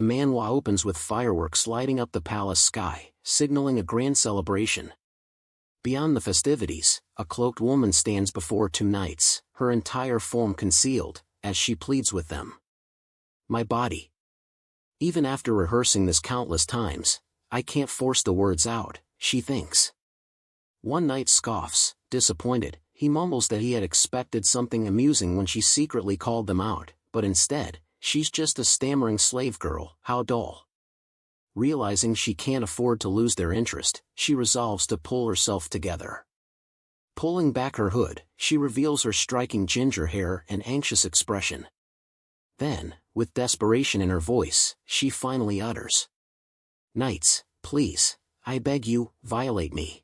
Manhwa opens with fireworks lighting up the palace sky, signaling a grand celebration. Beyond the festivities, a cloaked woman stands before two knights, her entire form concealed, as she pleads with them. My body. Even after rehearsing this countless times, I can't force the words out, she thinks. One knight scoffs, disappointed. He mumbles that he had expected something amusing when she secretly called them out, but instead, she's just a stammering slave girl. How dull. Realizing she can't afford to lose their interest, she resolves to pull herself together. Pulling back her hood, she reveals her striking ginger hair and anxious expression. Then, with desperation in her voice, she finally utters. Knights, please, I beg you, violate me.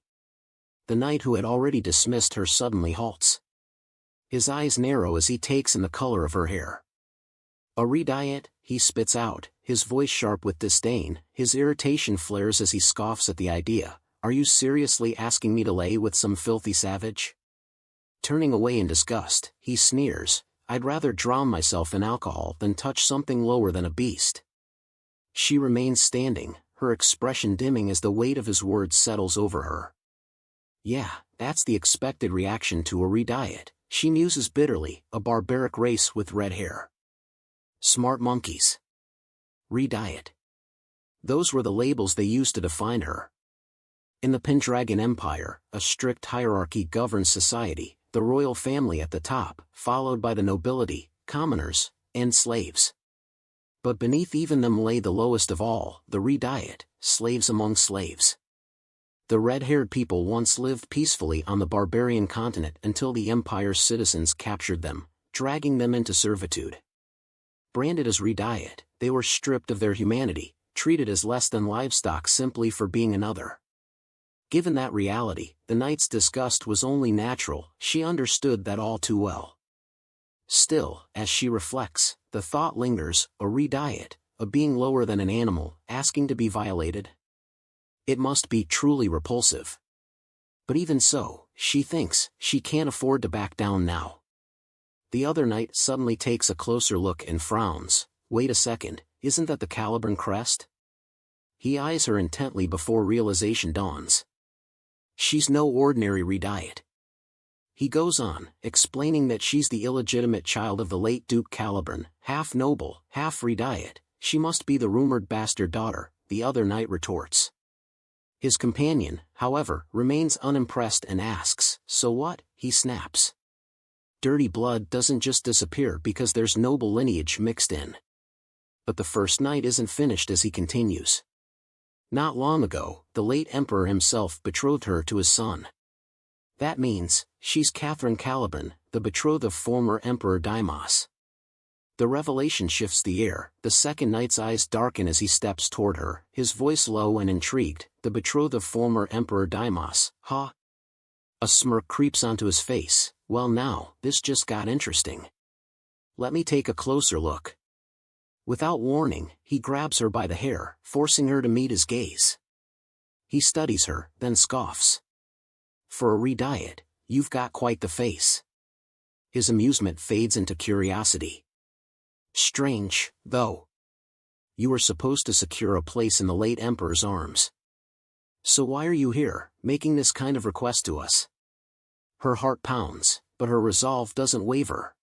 The knight who had already dismissed her suddenly halts. His eyes narrow as he takes in the color of her hair. A Redet, he spits out, his voice sharp with disdain. His irritation flares as he scoffs at the idea. Are you seriously asking me to lay with some filthy savage? Turning away in disgust, he sneers, I'd rather drown myself in alcohol than touch something lower than a beast. She remains standing, her expression dimming as the weight of his words settles over her. Yeah, that's the expected reaction to a Redet, she muses bitterly, a barbaric race with red hair. Smart monkeys. Redet. Those were the labels they used to define her. In the Pendragon Empire, a strict hierarchy governs society, the royal family at the top, followed by the nobility, commoners, and slaves. But beneath even them lay the lowest of all, the Redet, slaves among slaves. The red-haired people once lived peacefully on the barbarian continent until the Empire's citizens captured them, dragging them into servitude. Branded as Redet, they were stripped of their humanity, treated as less than livestock simply for being another. Given that reality, the knight's disgust was only natural. She understood that all too well. Still, as she reflects, the thought lingers, a Redet, a being lower than an animal, asking to be violated. It must be truly repulsive. But even so, she thinks, she can't afford to back down now. The other knight suddenly takes a closer look and frowns. Wait a second, isn't that the Caliburn crest? He eyes her intently before realization dawns. She's no ordinary Redet. He goes on, explaining that she's the illegitimate child of the late Duke Caliburn, half noble, half Redet. She must be the rumored bastard daughter, the other knight retorts. His companion, however, remains unimpressed and asks, so what? He snaps. Dirty blood doesn't just disappear because there's noble lineage mixed in. But the first knight isn't finished as he continues. Not long ago, the late emperor himself betrothed her to his son. That means, she's Catherine Caliburn, the betrothed of former Emperor Damos. The revelation shifts the air, the second knight's eyes darken as he steps toward her, his voice low and intrigued, the betrothed of former Emperor Damos, huh? A smirk creeps onto his face. Well now, this just got interesting. Let me take a closer look. Without warning, he grabs her by the hair, forcing her to meet his gaze. He studies her, then scoffs. For a Redet, you've got quite the face. His amusement fades into curiosity. Strange, though. You were supposed to secure a place in the late emperor's arms. So why are you here, making this kind of request to us? Her heart pounds, but her resolve doesn't waver.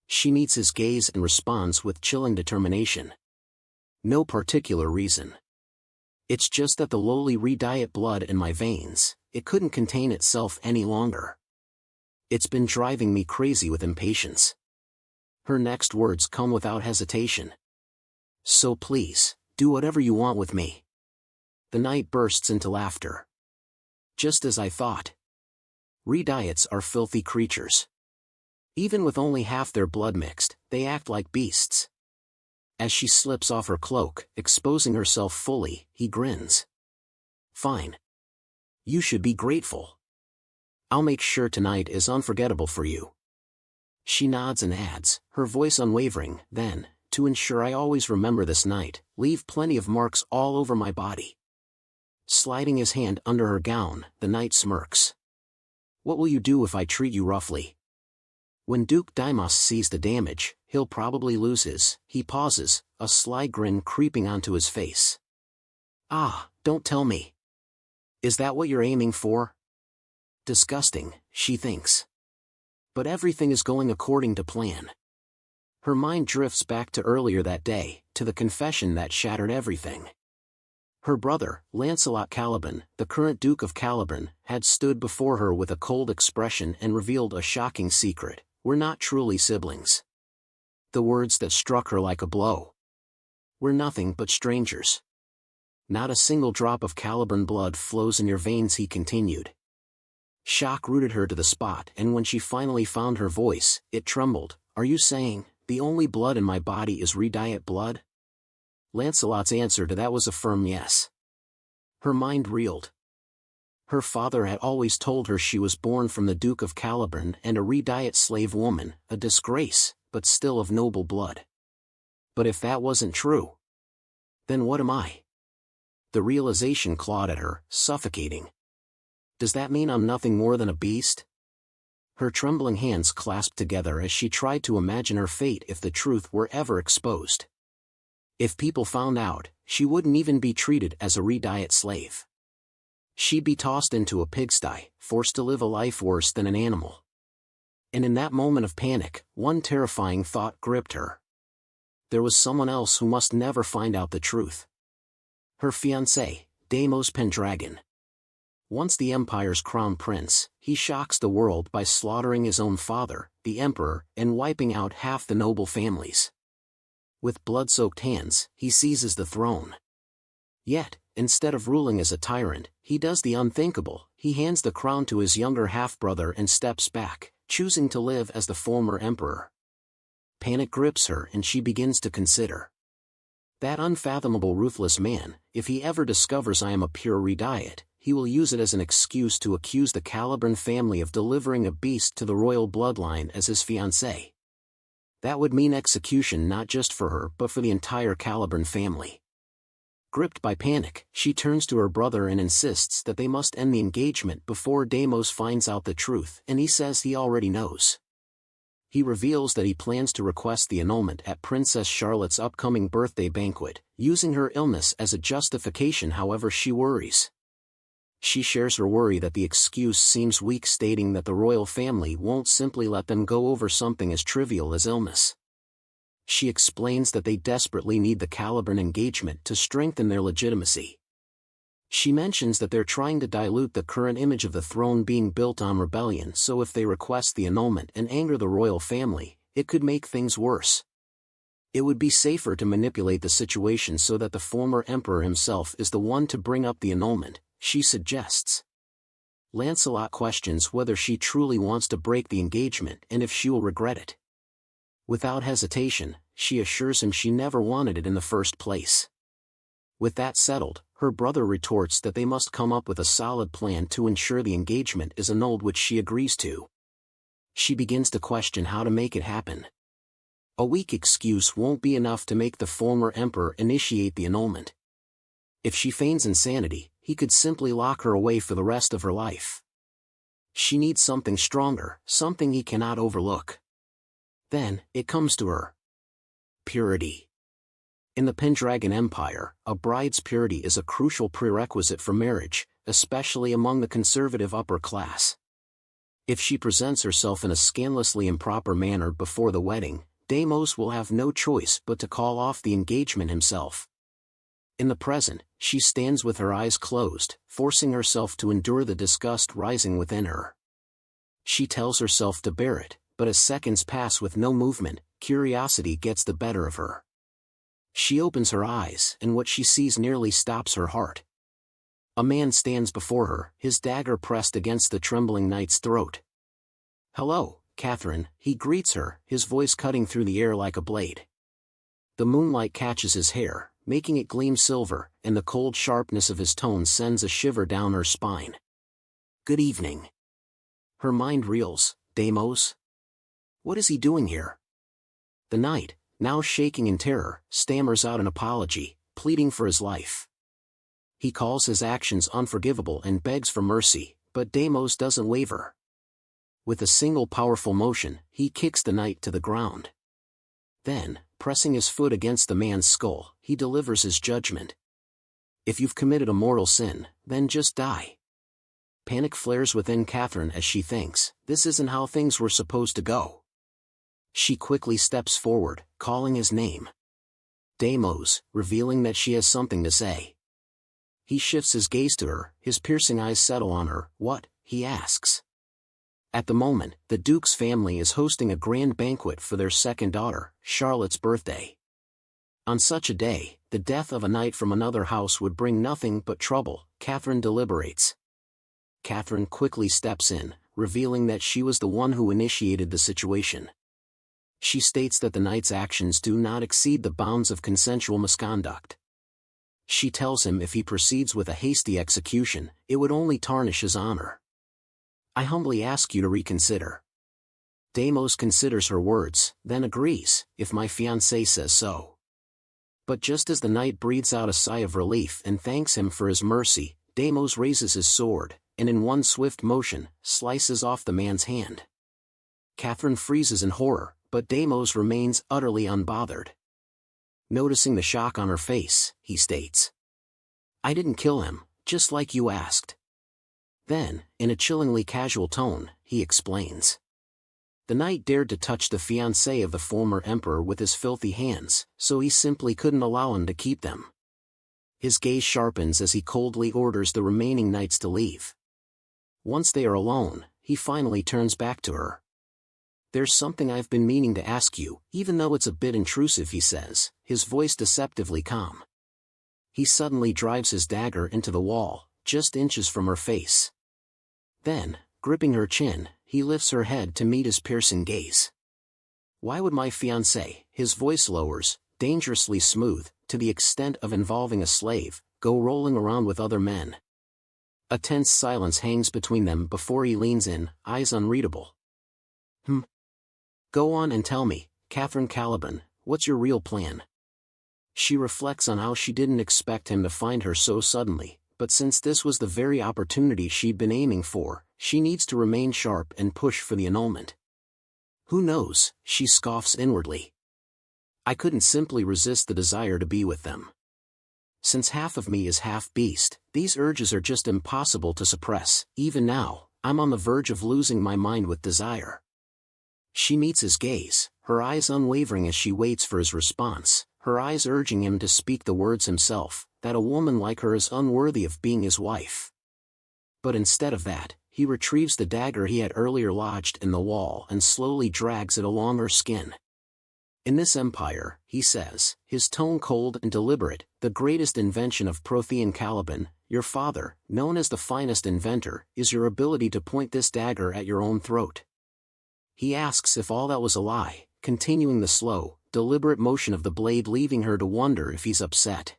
She meets his gaze and responds with chilling determination. No particular reason. It's just that the lowly Redet blood in my veins, it couldn't contain itself any longer. It's been driving me crazy with impatience. Her next words come without hesitation. So please, do whatever you want with me. The knight bursts into laughter. Just as I thought. Redets are filthy creatures. Even with only half their blood mixed, they act like beasts. As she slips off her cloak, exposing herself fully, he grins. Fine. You should be grateful. I'll make sure tonight is unforgettable for you. She nods and adds, her voice unwavering, then, to ensure I always remember this night, leave plenty of marks all over my body. Sliding his hand under her gown, the knight smirks. What will you do if I treat you roughly? When Duke Damos sees the damage, he'll probably lose his. He pauses, a sly grin creeping onto his face. Ah, don't tell me. Is that what you're aiming for? Disgusting, she thinks. But everything is going according to plan. Her mind drifts back to earlier that day, to the confession that shattered everything. Her brother, Lancelot Caliban, the current Duke of Caliban, had stood before her with a cold expression and revealed a shocking secret: we're not truly siblings. The words that struck her like a blow. We're nothing but strangers. Not a single drop of Caliban blood flows in your veins, he continued. Shock rooted her to the spot, and when she finally found her voice, it trembled. Are you saying, the only blood in my body is Redet blood? Lancelot's answer to that was a firm yes. Her mind reeled. Her father had always told her she was born from the Duke of Caliban and a Redet slave woman, a disgrace, but still of noble blood. But if that wasn't true, then what am I? The realization clawed at her, suffocating. Does that mean I'm nothing more than a beast? Her trembling hands clasped together as she tried to imagine her fate if the truth were ever exposed. If people found out, she wouldn't even be treated as a Redet slave. She'd be tossed into a pigsty, forced to live a life worse than an animal. And in that moment of panic, one terrifying thought gripped her. There was someone else who must never find out the truth. Her fiancé, Damos Pendragon. Once the Empire's crown prince, he shocks the world by slaughtering his own father, the Emperor, and wiping out half the noble families. With blood-soaked hands, he seizes the throne. Yet, instead of ruling as a tyrant, he does the unthinkable: he hands the crown to his younger half-brother and steps back, choosing to live as the former emperor. Panic grips her and she begins to consider. That unfathomable ruthless man, if he ever discovers I am a pure Redet, he will use it as an excuse to accuse the Caliban family of delivering a beast to the royal bloodline as his fiancé. That would mean execution not just for her but for the entire Caliban family. Gripped by panic, she turns to her brother and insists that they must end the engagement before Damos finds out the truth, and he says he already knows. He reveals that he plans to request the annulment at Princess Charlotte's upcoming birthday banquet, using her illness as a justification. However, she worries. She shares her worry that the excuse seems weak, stating that the royal family won't simply let them go over something as trivial as illness. She explains that they desperately need the Caliban engagement to strengthen their legitimacy. She mentions that they're trying to dilute the current image of the throne being built on rebellion, so if they request the annulment and anger the royal family, it could make things worse. It would be safer to manipulate the situation so that the former emperor himself is the one to bring up the annulment, she suggests. Lancelot questions whether she truly wants to break the engagement and if she will regret it. Without hesitation, she assures him she never wanted it in the first place. With that settled, her brother retorts that they must come up with a solid plan to ensure the engagement is annulled, which she agrees to. She begins to question how to make it happen. A weak excuse won't be enough to make the former emperor initiate the annulment. If she feigns insanity, he could simply lock her away for the rest of her life. She needs something stronger, something he cannot overlook. Then, it comes to her. Purity. In the Pendragon Empire, a bride's purity is a crucial prerequisite for marriage, especially among the conservative upper class. If she presents herself in a scandalously improper manner before the wedding, Damos will have no choice but to call off the engagement himself. In the present, she stands with her eyes closed, forcing herself to endure the disgust rising within her. She tells herself to bear it, but as seconds pass with no movement, curiosity gets the better of her. She opens her eyes, and what she sees nearly stops her heart. A man stands before her, his dagger pressed against the trembling knight's throat. "Hello, Catherine," he greets her, his voice cutting through the air like a blade. The moonlight catches his hair, making it gleam silver, and the cold sharpness of his tone sends a shiver down her spine. "Good evening." Her mind reels. Damos? What is he doing here? The knight, now shaking in terror, stammers out an apology, pleading for his life. He calls his actions unforgivable and begs for mercy, but Damos doesn't waver. With a single powerful motion, he kicks the knight to the ground. Then, Pressing his foot against the man's skull, he delivers his judgment. If you've committed a mortal sin, then just die. Panic flares within Catherine as she thinks, this isn't how things were supposed to go. She quickly steps forward, calling his name. Damos, revealing that she has something to say. He shifts his gaze to her, his piercing eyes settle on her. What? He asks. At the moment, the Duke's family is hosting a grand banquet for their second daughter, Charlotte's birthday. On such a day, the death of a knight from another house would bring nothing but trouble. Catherine deliberates. Catherine quickly steps in, revealing that she was the one who initiated the situation. She states that the knight's actions do not exceed the bounds of consensual misconduct. She tells him if he proceeds with a hasty execution, it would only tarnish his honor. I humbly ask you to reconsider. Damos considers her words, then agrees, if my fiancé says so. But just as the knight breathes out a sigh of relief and thanks him for his mercy, Damos raises his sword, and in one swift motion, slices off the man's hand. Catherine freezes in horror, but Damos remains utterly unbothered. Noticing the shock on her face, he states, I didn't kill him, just like you asked. Then, in a chillingly casual tone, he explains. The knight dared to touch the fiancée of the former emperor with his filthy hands, so he simply couldn't allow him to keep them. His gaze sharpens as he coldly orders the remaining knights to leave. Once they are alone, he finally turns back to her. There's something I've been meaning to ask you, even though it's a bit intrusive, he says, his voice deceptively calm. He suddenly drives his dagger into the wall, just inches from her face. Then, gripping her chin, he lifts her head to meet his piercing gaze. Why would my fiancé, his voice lowers, dangerously smooth, to the extent of involving a slave, go rolling around with other men? A tense silence hangs between them before he leans in, eyes unreadable. Go on and tell me, Catherine Caliban, what's your real plan? She reflects on how she didn't expect him to find her so suddenly, but since this was the very opportunity she'd been aiming for, she needs to remain sharp and push for the annulment. Who knows, she scoffs inwardly. I couldn't simply resist the desire to be with them. Since half of me is half beast, these urges are just impossible to suppress. Even now, I'm on the verge of losing my mind with desire. She meets his gaze, her eyes unwavering as she waits for his response, her eyes urging him to speak the words himself, that a woman like her is unworthy of being his wife. But instead of that, he retrieves the dagger he had earlier lodged in the wall and slowly drags it along her skin. In this empire, he says, his tone cold and deliberate, the greatest invention of Prothean Caliban, your father, known as the finest inventor, is your ability to point this dagger at your own throat. He asks if all that was a lie, continuing the slow, deliberate motion of the blade, leaving her to wonder if he's upset.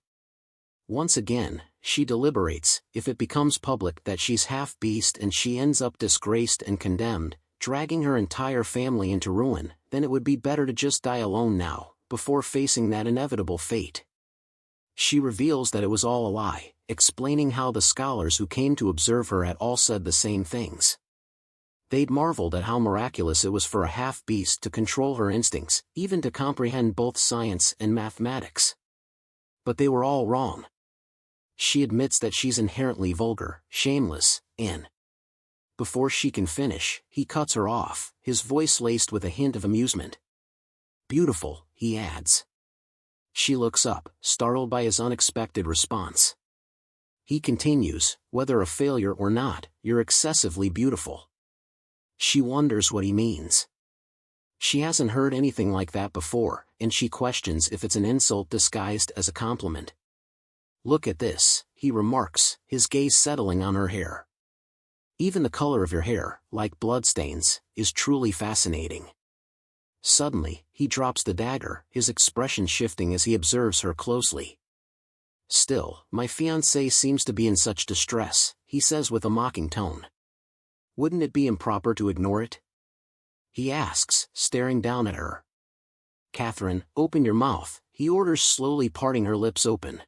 Once again, she deliberates. If it becomes public that she's half beast and she ends up disgraced and condemned, dragging her entire family into ruin, then it would be better to just die alone now, before facing that inevitable fate. She reveals that it was all a lie, explaining how the scholars who came to observe her had all said the same things. They'd marveled at how miraculous it was for a half-beast to control her instincts, even to comprehend both science and mathematics. But they were all wrong. She admits that she's inherently vulgar, shameless, and... Before she can finish, he cuts her off, his voice laced with a hint of amusement. Beautiful, he adds. She looks up, startled by his unexpected response. He continues, whether a failure or not, you're excessively beautiful. She wonders what he means. She hasn't heard anything like that before, and she questions if it's an insult disguised as a compliment. Look at this, he remarks, his gaze settling on her hair. Even the color of your hair, like bloodstains, is truly fascinating. Suddenly, he drops the dagger, his expression shifting as he observes her closely. Still, my fiancée seems to be in such distress, he says with a mocking tone. Wouldn't it be improper to ignore it? He asks, staring down at her. Catherine, open your mouth, he orders, slowly parting her lips open.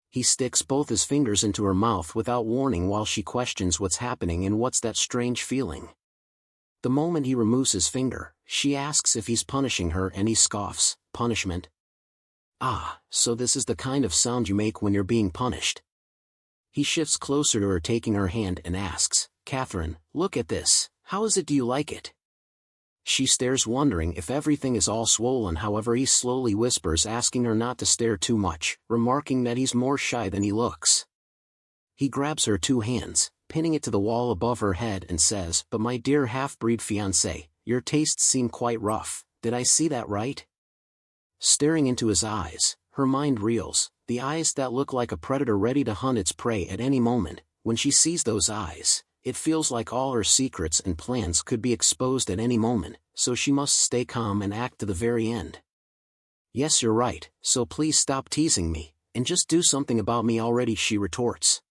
He sticks both his fingers into her mouth without warning while she questions what's happening and what's that strange feeling. The moment he removes his finger, she asks if he's punishing her and he scoffs, punishment? Ah, so this is the kind of sound you make when you're being punished. He shifts closer to her, taking her hand, and asks, Catherine, look at this, how is it, do you like it? She stares, wondering if everything is all swollen. However, he slowly whispers, asking her not to stare too much, remarking that he's more shy than he looks. He grabs her two hands, pinning it to the wall above her head, and says, but my dear half-breed fiancé, your tastes seem quite rough, did I see that right? Staring into his eyes, her mind reels, the eyes that look like a predator ready to hunt its prey at any moment. When she sees those eyes, it feels like all her secrets and plans could be exposed at any moment, so she must stay calm and act to the very end. Yes, you're right, so please stop teasing me, and just do something about me already, she retorts.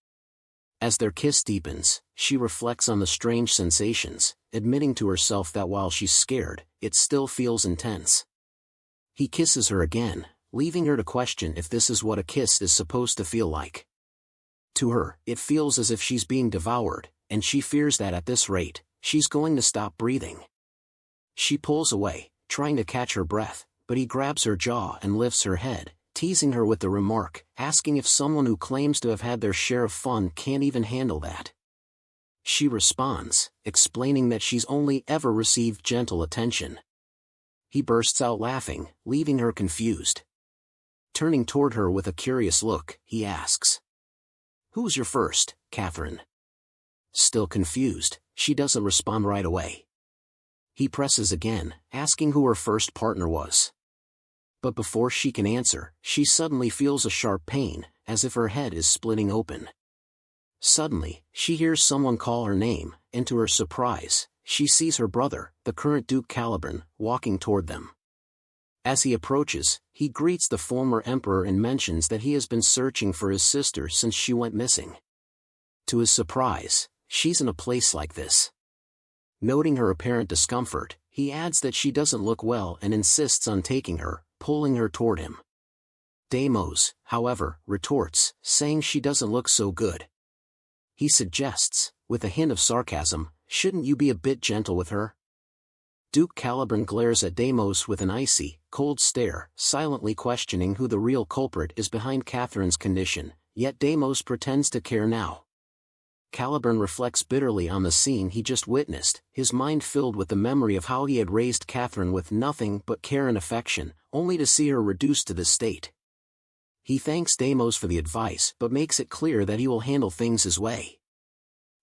As their kiss deepens, she reflects on the strange sensations, admitting to herself that while she's scared, it still feels intense. He kisses her again, leaving her to question if this is what a kiss is supposed to feel like. To her, it feels as if she's being devoured, and she fears that at this rate, she's going to stop breathing. She pulls away, trying to catch her breath, but he grabs her jaw and lifts her head, teasing her with the remark, asking if someone who claims to have had their share of fun can't even handle that. She responds, explaining that she's only ever received gentle attention. He bursts out laughing, leaving her confused. Turning toward her with a curious look, he asks, "Who's your first, Catherine?" Still confused, she doesn't respond right away. He presses again, asking who her first partner was. But before she can answer, she suddenly feels a sharp pain, as if her head is splitting open. Suddenly, she hears someone call her name, and to her surprise, she sees her brother, the current Duke Caliburn, walking toward them. As he approaches, he greets the former emperor and mentions that he has been searching for his sister since she went missing. To his surprise, she's in a place like this. Noting her apparent discomfort, he adds that she doesn't look well and insists on taking her, pulling her toward him. Damos, however, retorts, saying she doesn't look so good. He suggests, with a hint of sarcasm, shouldn't you be a bit gentle with her? Duke Caliburn glares at Damos with an icy, cold stare, silently questioning who the real culprit is behind Catherine's condition, yet Damos pretends to care now. Caliburn reflects bitterly on the scene he just witnessed, his mind filled with the memory of how he had raised Catherine with nothing but care and affection, only to see her reduced to this state. He thanks Damos for the advice but makes it clear that he will handle things his way.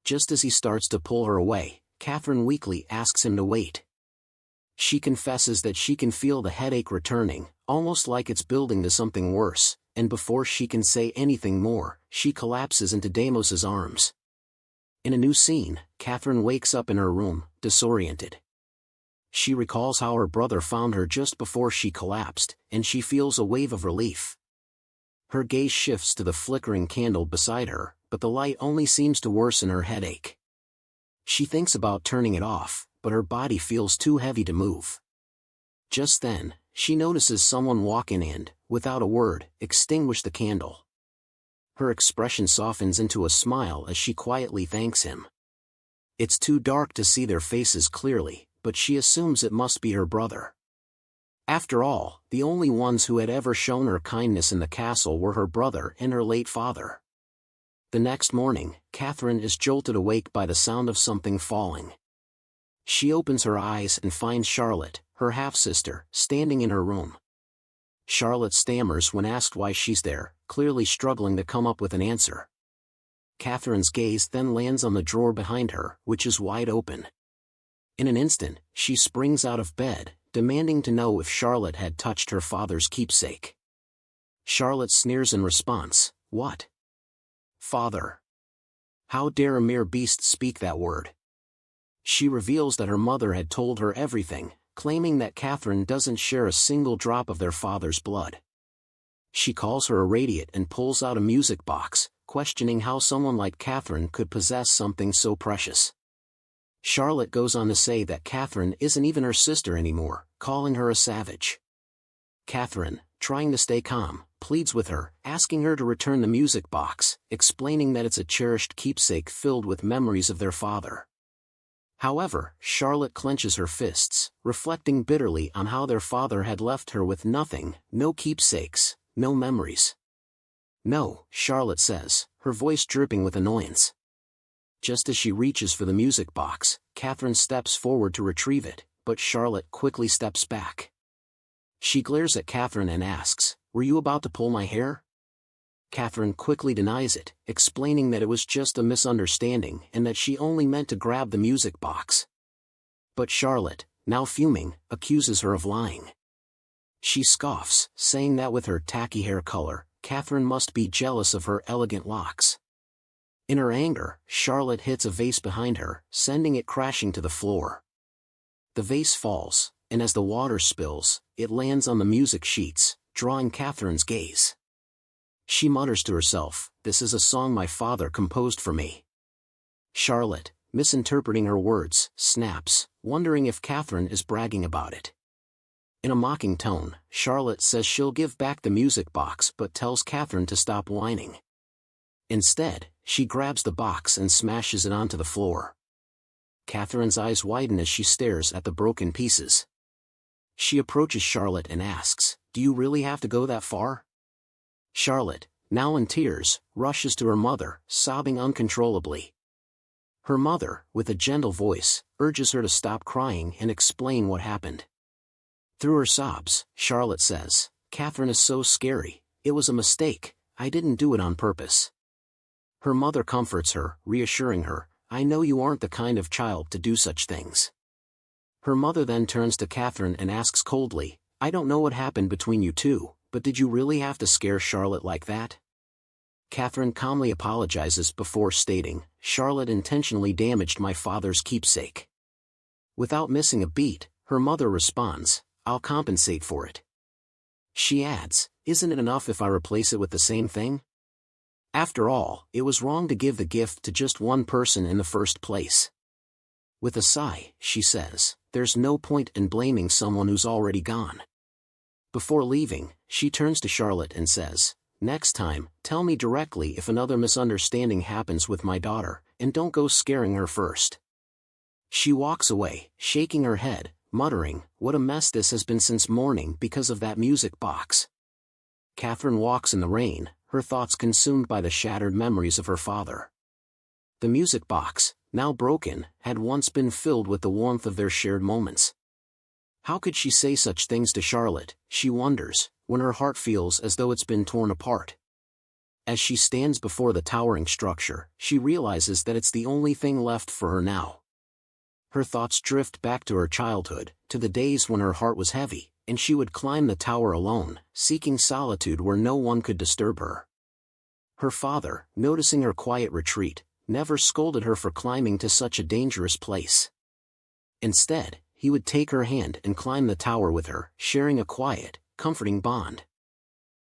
Just as he starts to pull her away, Catherine weakly asks him to wait. She confesses that she can feel the headache returning, almost like it's building to something worse, and before she can say anything more, she collapses into Damos's arms. In a new scene, Catherine wakes up in her room, disoriented. She recalls how her brother found her just before she collapsed, and she feels a wave of relief. Her gaze shifts to the flickering candle beside her, but the light only seems to worsen her headache. She thinks about turning it off, but her body feels too heavy to move. Just then, she notices someone walk in and, without a word, extinguish the candle. Her expression softens into a smile as she quietly thanks him. It's too dark to see their faces clearly, but she assumes it must be her brother. After all, the only ones who had ever shown her kindness in the castle were her brother and her late father. The next morning, Catherine is jolted awake by the sound of something falling. She opens her eyes and finds Charlotte, her half-sister, standing in her room. Charlotte stammers when asked why she's there, clearly struggling to come up with an answer. Catherine's gaze then lands on the drawer behind her, which is wide open. In an instant, she springs out of bed, demanding to know if Charlotte had touched her father's keepsake. Charlotte sneers in response, "What? Father? How dare a mere beast speak that word?" She reveals that her mother had told her everything, claiming that Catherine doesn't share a single drop of their father's blood. She calls her a Redet and pulls out a music box, questioning how someone like Catherine could possess something so precious. Charlotte goes on to say that Catherine isn't even her sister anymore, calling her a savage. Catherine, trying to stay calm, pleads with her, asking her to return the music box, explaining that it's a cherished keepsake filled with memories of their father. However, Charlotte clenches her fists, reflecting bitterly on how their father had left her with nothing, no keepsakes, no memories. "No," Charlotte says, her voice dripping with annoyance. Just as she reaches for the music box, Catherine steps forward to retrieve it, but Charlotte quickly steps back. She glares at Catherine and asks, "Were you about to pull my hair?" Catherine quickly denies it, explaining that it was just a misunderstanding and that she only meant to grab the music box. But Charlotte, now fuming, accuses her of lying. She scoffs, saying that with her tacky hair color, Catherine must be jealous of her elegant locks. In her anger, Charlotte hits a vase behind her, sending it crashing to the floor. The vase falls, and as the water spills, it lands on the music sheets, drawing Catherine's gaze. She mutters to herself, "This is a song my father composed for me." Charlotte, misinterpreting her words, snaps, wondering if Catherine is bragging about it. In a mocking tone, Charlotte says she'll give back the music box but tells Catherine to stop whining. Instead, she grabs the box and smashes it onto the floor. Catherine's eyes widen as she stares at the broken pieces. She approaches Charlotte and asks, "Do you really have to go that far?" Charlotte, now in tears, rushes to her mother, sobbing uncontrollably. Her mother, with a gentle voice, urges her to stop crying and explain what happened. Through her sobs, Charlotte says, "Catherine is so scary, it was a mistake, I didn't do it on purpose." Her mother comforts her, reassuring her, "I know you aren't the kind of child to do such things." Her mother then turns to Catherine and asks coldly, "I don't know what happened between you two, but did you really have to scare Charlotte like that?" Catherine calmly apologizes before stating, "Charlotte intentionally damaged my father's keepsake." Without missing a beat, her mother responds, "I'll compensate for it." She adds, "Isn't it enough if I replace it with the same thing?" After all, it was wrong to give the gift to just one person in the first place. With a sigh, she says, "There's no point in blaming someone who's already gone." Before leaving, she turns to Charlotte and says, "Next time, tell me directly if another misunderstanding happens with my daughter, and don't go scaring her first." She walks away, shaking her head, muttering, "What a mess this has been since morning because of that music box." Catherine walks in the rain, her thoughts consumed by the shattered memories of her father. The music box, now broken, had once been filled with the warmth of their shared moments. How could she say such things to Charlotte, she wonders, when her heart feels as though it's been torn apart? As she stands before the towering structure, she realizes that it's the only thing left for her now. Her thoughts drift back to her childhood, to the days when her heart was heavy, and she would climb the tower alone, seeking solitude where no one could disturb her. Her father, noticing her quiet retreat, never scolded her for climbing to such a dangerous place. Instead, he would take her hand and climb the tower with her, sharing a quiet, comforting bond.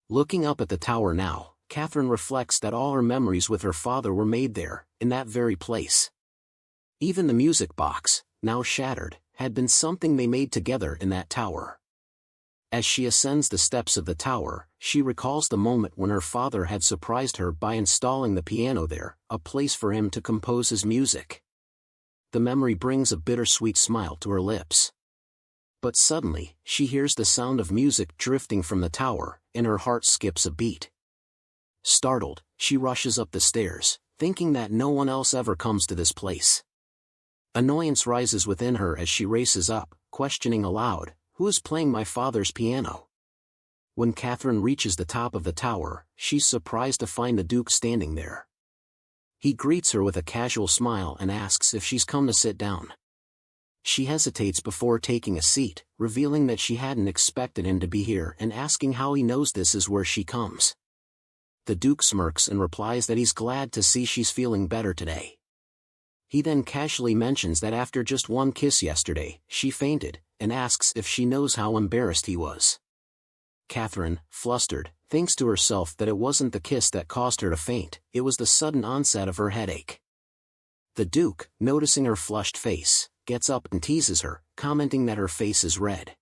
Looking up at the tower now, Catherine reflects that all her memories with her father were made there, in that very place. Even the music box, now shattered, had been something they made together in that tower. As she ascends the steps of the tower, she recalls the moment when her father had surprised her by installing the piano there, a place for him to compose his music. The memory brings a bittersweet smile to her lips. But suddenly, she hears the sound of music drifting from the tower, and her heart skips a beat. Startled, she rushes up the stairs, thinking that no one else ever comes to this place. Annoyance rises within her as she races up, questioning aloud, "Who is playing my father's piano?" When Catherine reaches the top of the tower, she's surprised to find the Duke standing there. He greets her with a casual smile and asks if she's come to sit down. She hesitates before taking a seat, revealing that she hadn't expected him to be here and asking how he knows this is where she comes. The Duke smirks and replies that he's glad to see she's feeling better today. He then casually mentions that after just one kiss yesterday, she fainted, and asks if she knows how embarrassed he was. Catherine, flustered, thinks to herself that it wasn't the kiss that caused her to faint, it was the sudden onset of her headache. The Duke, noticing her flushed face, gets up and teases her, commenting that her face is red.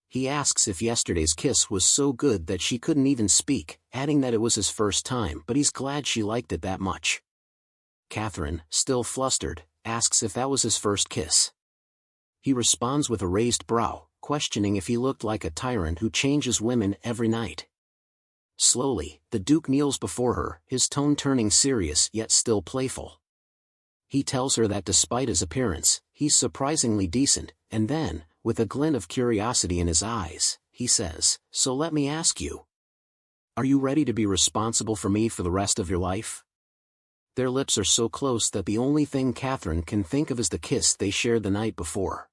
He asks if yesterday's kiss was so good that she couldn't even speak, adding that it was his first time but he's glad she liked it that much. Catherine, still flustered, asks if that was his first kiss. He responds with a raised brow, questioning if he looked like a tyrant who changes women every night. Slowly, the Duke kneels before her, his tone turning serious yet still playful. He tells her that despite his appearance, he's surprisingly decent, and then, with a glint of curiosity in his eyes, he says, "So let me ask you. Are you ready to be responsible for me for the rest of your life?" Their lips are so close that the only thing Catherine can think of is the kiss they shared the night before.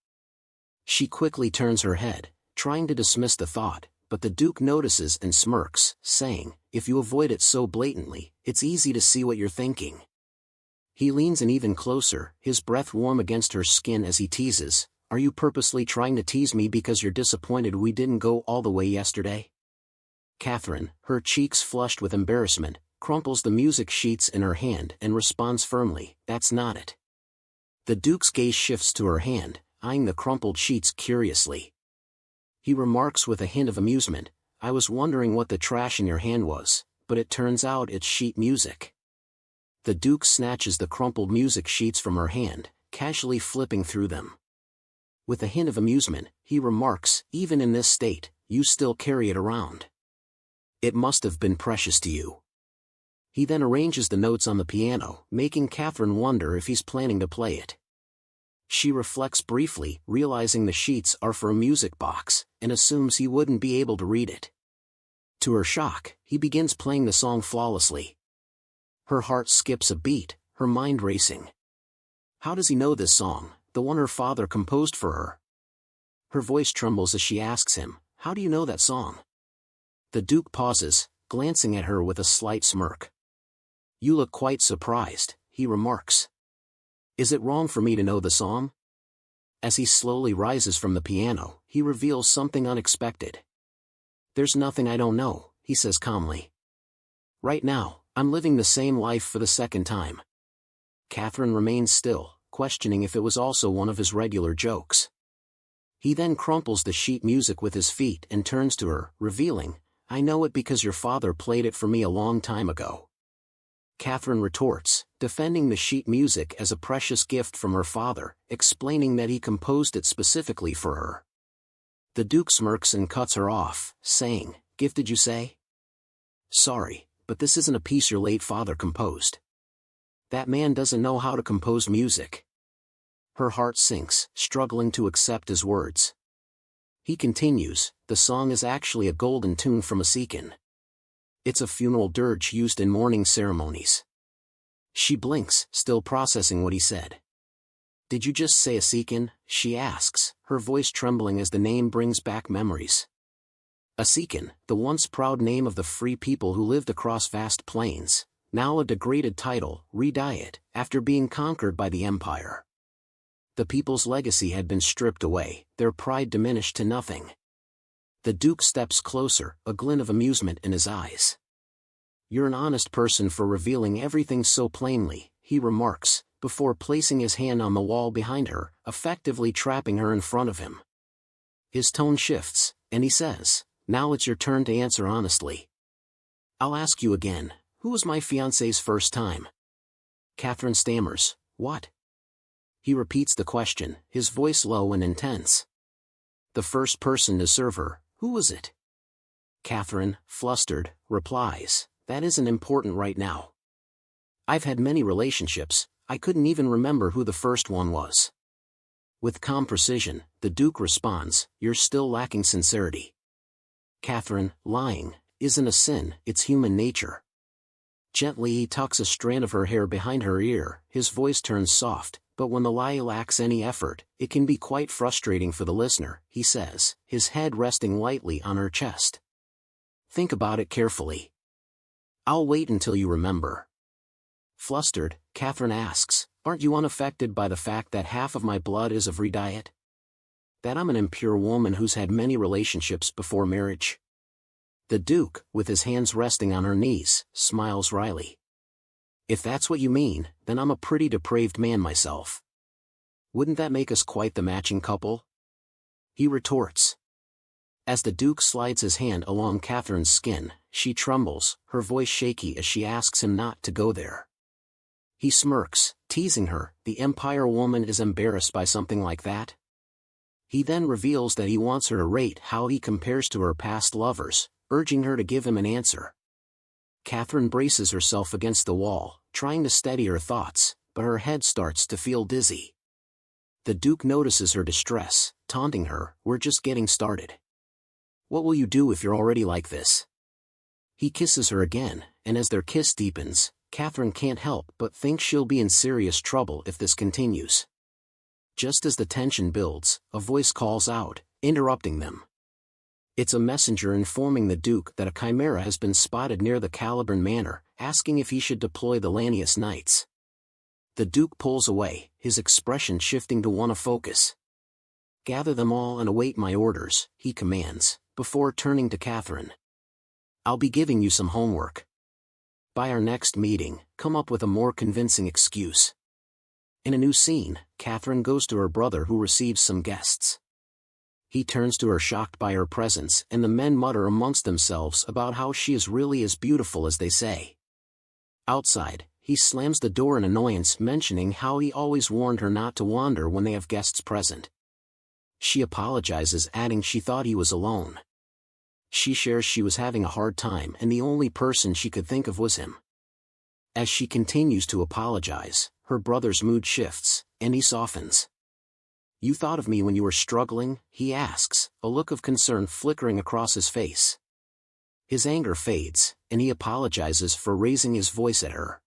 She quickly turns her head, trying to dismiss the thought, but the Duke notices and smirks, saying, "If you avoid it so blatantly, it's easy to see what you're thinking." He leans in even closer, his breath warm against her skin as he teases, "Are you purposely trying to tease me because you're disappointed we didn't go all the way yesterday?" Catherine, her cheeks flushed with embarrassment, crumples the music sheets in her hand and responds firmly, "That's not it." The Duke's gaze shifts to her hand, eyeing the crumpled sheets curiously. He remarks with a hint of amusement, "I was wondering what the trash in your hand was, but it turns out it's sheet music." The Duke snatches the crumpled music sheets from her hand, casually flipping through them. With a hint of amusement, he remarks, "Even in this state, you still carry it around. It must have been precious to you." He then arranges the notes on the piano, making Catherine wonder if he's planning to play it. She reflects briefly, realizing the sheets are for a music box, and assumes he wouldn't be able to read it. To her shock, he begins playing the song flawlessly. Her heart skips a beat, her mind racing. How does he know this song, the one her father composed for her? Her voice trembles as she asks him, "How do you know that song?" The Duke pauses, glancing at her with a slight smirk. "You look quite surprised," he remarks. "Is it wrong for me to know the song?" As he slowly rises from the piano, he reveals something unexpected. "There's nothing I don't know," he says calmly. "Right now, I'm living the same life for the second time." Catherine remains still, questioning if it was also one of his regular jokes. He then crumples the sheet music with his feet and turns to her, revealing, "I know it because your father played it for me a long time ago." Catherine retorts, defending the sheet music as a precious gift from her father, explaining that he composed it specifically for her. The Duke smirks and cuts her off, saying, "Gifted you say? Sorry, but this isn't a piece your late father composed. That man doesn't know how to compose music." Her heart sinks, struggling to accept his words. He continues, "The song is actually a golden tune from a sekin. It's a funeral dirge used in mourning ceremonies." She blinks, still processing what he said. "Did you just say a sekin?" she asks, her voice trembling as the name brings back memories. A sekin, the once proud name of the free people who lived across vast plains, now a degraded title, Redet, after being conquered by the Empire. The people's legacy had been stripped away, their pride diminished to nothing. The Duke steps closer, a glint of amusement in his eyes. "You're an honest person for revealing everything so plainly," he remarks, before placing his hand on the wall behind her, effectively trapping her in front of him. His tone shifts, and he says, "Now it's your turn to answer honestly. I'll ask you again, who was my fiancé's first time?" Catherine stammers, "What?" He repeats the question, his voice low and intense. "The first person to serve her, who was it?" Catherine, flustered, replies, "That isn't important right now. I've had many relationships, I couldn't even remember who the first one was." With calm precision, the Duke responds, "You're still lacking sincerity." Catherine, lying, isn't a sin, it's human nature. Gently he tucks a strand of her hair behind her ear, his voice turns soft, but when the lie lacks any effort, it can be quite frustrating for the listener, he says, his head resting lightly on her chest. "Think about it carefully. I'll wait until you remember." Flustered, Catherine asks, "Aren't you unaffected by the fact that half of my blood is of Redet? That I'm an impure woman who's had many relationships before marriage?" The Duke, with his hands resting on her knees, smiles wryly. "If that's what you mean, then I'm a pretty depraved man myself. Wouldn't that make us quite the matching couple?" He retorts. As the Duke slides his hand along Catherine's skin, she trembles, her voice shaky as she asks him not to go there. He smirks, teasing her. The Empire woman is embarrassed by something like that. He then reveals that he wants her to rate how he compares to her past lovers, urging her to give him an answer. Catherine braces herself against the wall, trying to steady her thoughts, but her head starts to feel dizzy. The Duke notices her distress, taunting her, "We're just getting started. What will you do if you're already like this?" He kisses her again, and as their kiss deepens, Catherine can't help but think she'll be in serious trouble if this continues. Just as the tension builds, a voice calls out, interrupting them. It's a messenger informing the Duke that a chimera has been spotted near the Caliburn Manor, asking if he should deploy the Lanius Knights. The Duke pulls away, his expression shifting to one of focus. "Gather them all and await my orders," he commands, before turning to Catherine. "I'll be giving you some homework. By our next meeting, come up with a more convincing excuse." In a new scene, Catherine goes to her brother who receives some guests. He turns to her shocked by her presence, and the men mutter amongst themselves about how she is really as beautiful as they say. Outside, he slams the door in annoyance, mentioning how he always warned her not to wander when they have guests present. She apologizes, adding she thought he was alone. She shares she was having a hard time and the only person she could think of was him. As she continues to apologize, her brother's mood shifts, and he softens. "You thought of me when you were struggling?" he asks, a look of concern flickering across his face. His anger fades, and he apologizes for raising his voice at her.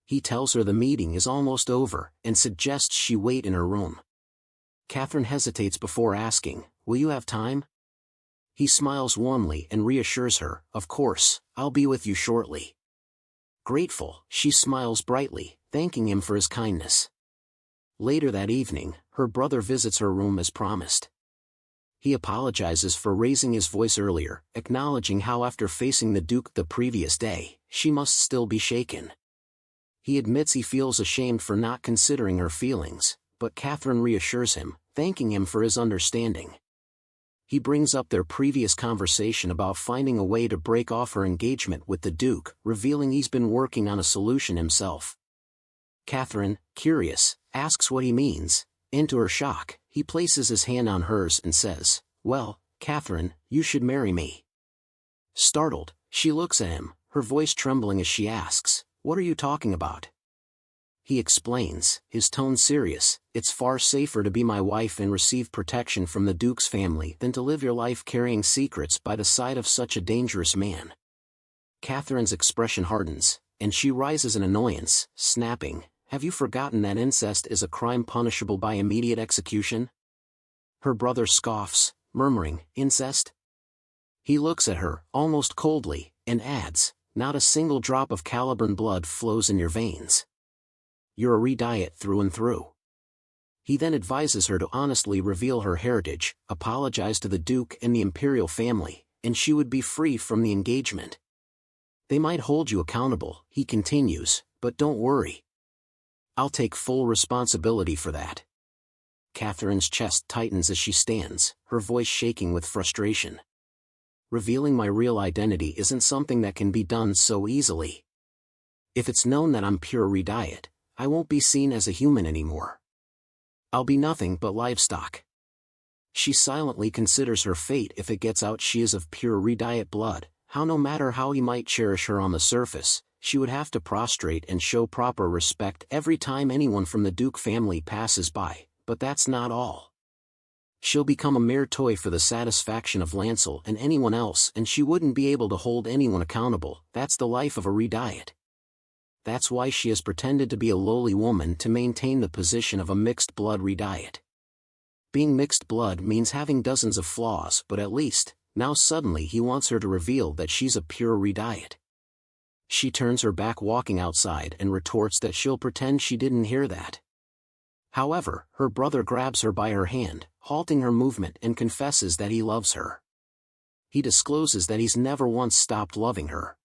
He tells her the meeting is almost over, and suggests she wait in her room. Catherine hesitates before asking, "Will you have time?" He smiles warmly and reassures her, "Of course, I'll be with you shortly." Grateful, she smiles brightly, thanking him for his kindness. Later that evening, her brother visits her room as promised. He apologizes for raising his voice earlier, acknowledging how after facing the Duke the previous day, she must still be shaken. He admits he feels ashamed for not considering her feelings, but Catherine reassures him, thanking him for his understanding. He brings up their previous conversation about finding a way to break off her engagement with the Duke, revealing he's been working on a solution himself. Catherine, curious, asks what he means, and to her shock, he places his hand on hers and says, "Well, Catherine, you should marry me." Startled, she looks at him, her voice trembling as she asks, "What are you talking about?" He explains, his tone serious, "It's far safer to be my wife and receive protection from the Duke's family than to live your life carrying secrets by the side of such a dangerous man." Catherine's expression hardens, and she rises in annoyance, snapping, "Have you forgotten that incest is a crime punishable by immediate execution?" Her brother scoffs, murmuring, "Incest?" He looks at her, almost coldly, and adds, "Not a single drop of Caliburn blood flows in your veins. You're a Redet through and through." He then advises her to honestly reveal her heritage, apologize to the Duke and the Imperial family, and she would be free from the engagement. "They might hold you accountable," he continues, "but don't worry. I'll take full responsibility for that." Catherine's chest tightens as she stands, her voice shaking with frustration. "Revealing my real identity isn't something that can be done so easily. If it's known that I'm pure Redet, I won't be seen as a human anymore. I'll be nothing but livestock." She silently considers her fate if it gets out she is of pure Redet blood, how no matter how he might cherish her on the surface, she would have to prostrate and show proper respect every time anyone from the Duke family passes by, but that's not all. She'll become a mere toy for the satisfaction of Lancel and anyone else, and she wouldn't be able to hold anyone accountable. That's the life of a Redet. That's why she has pretended to be a lowly woman to maintain the position of a mixed-blood Redet. Being mixed blood means having dozens of flaws, but at least, now suddenly he wants her to reveal that she's a pure Redet. She turns her back walking outside and retorts that she'll pretend she didn't hear that. However, her brother grabs her by her hand, halting her movement, and confesses that he loves her. He discloses that he's never once stopped loving her.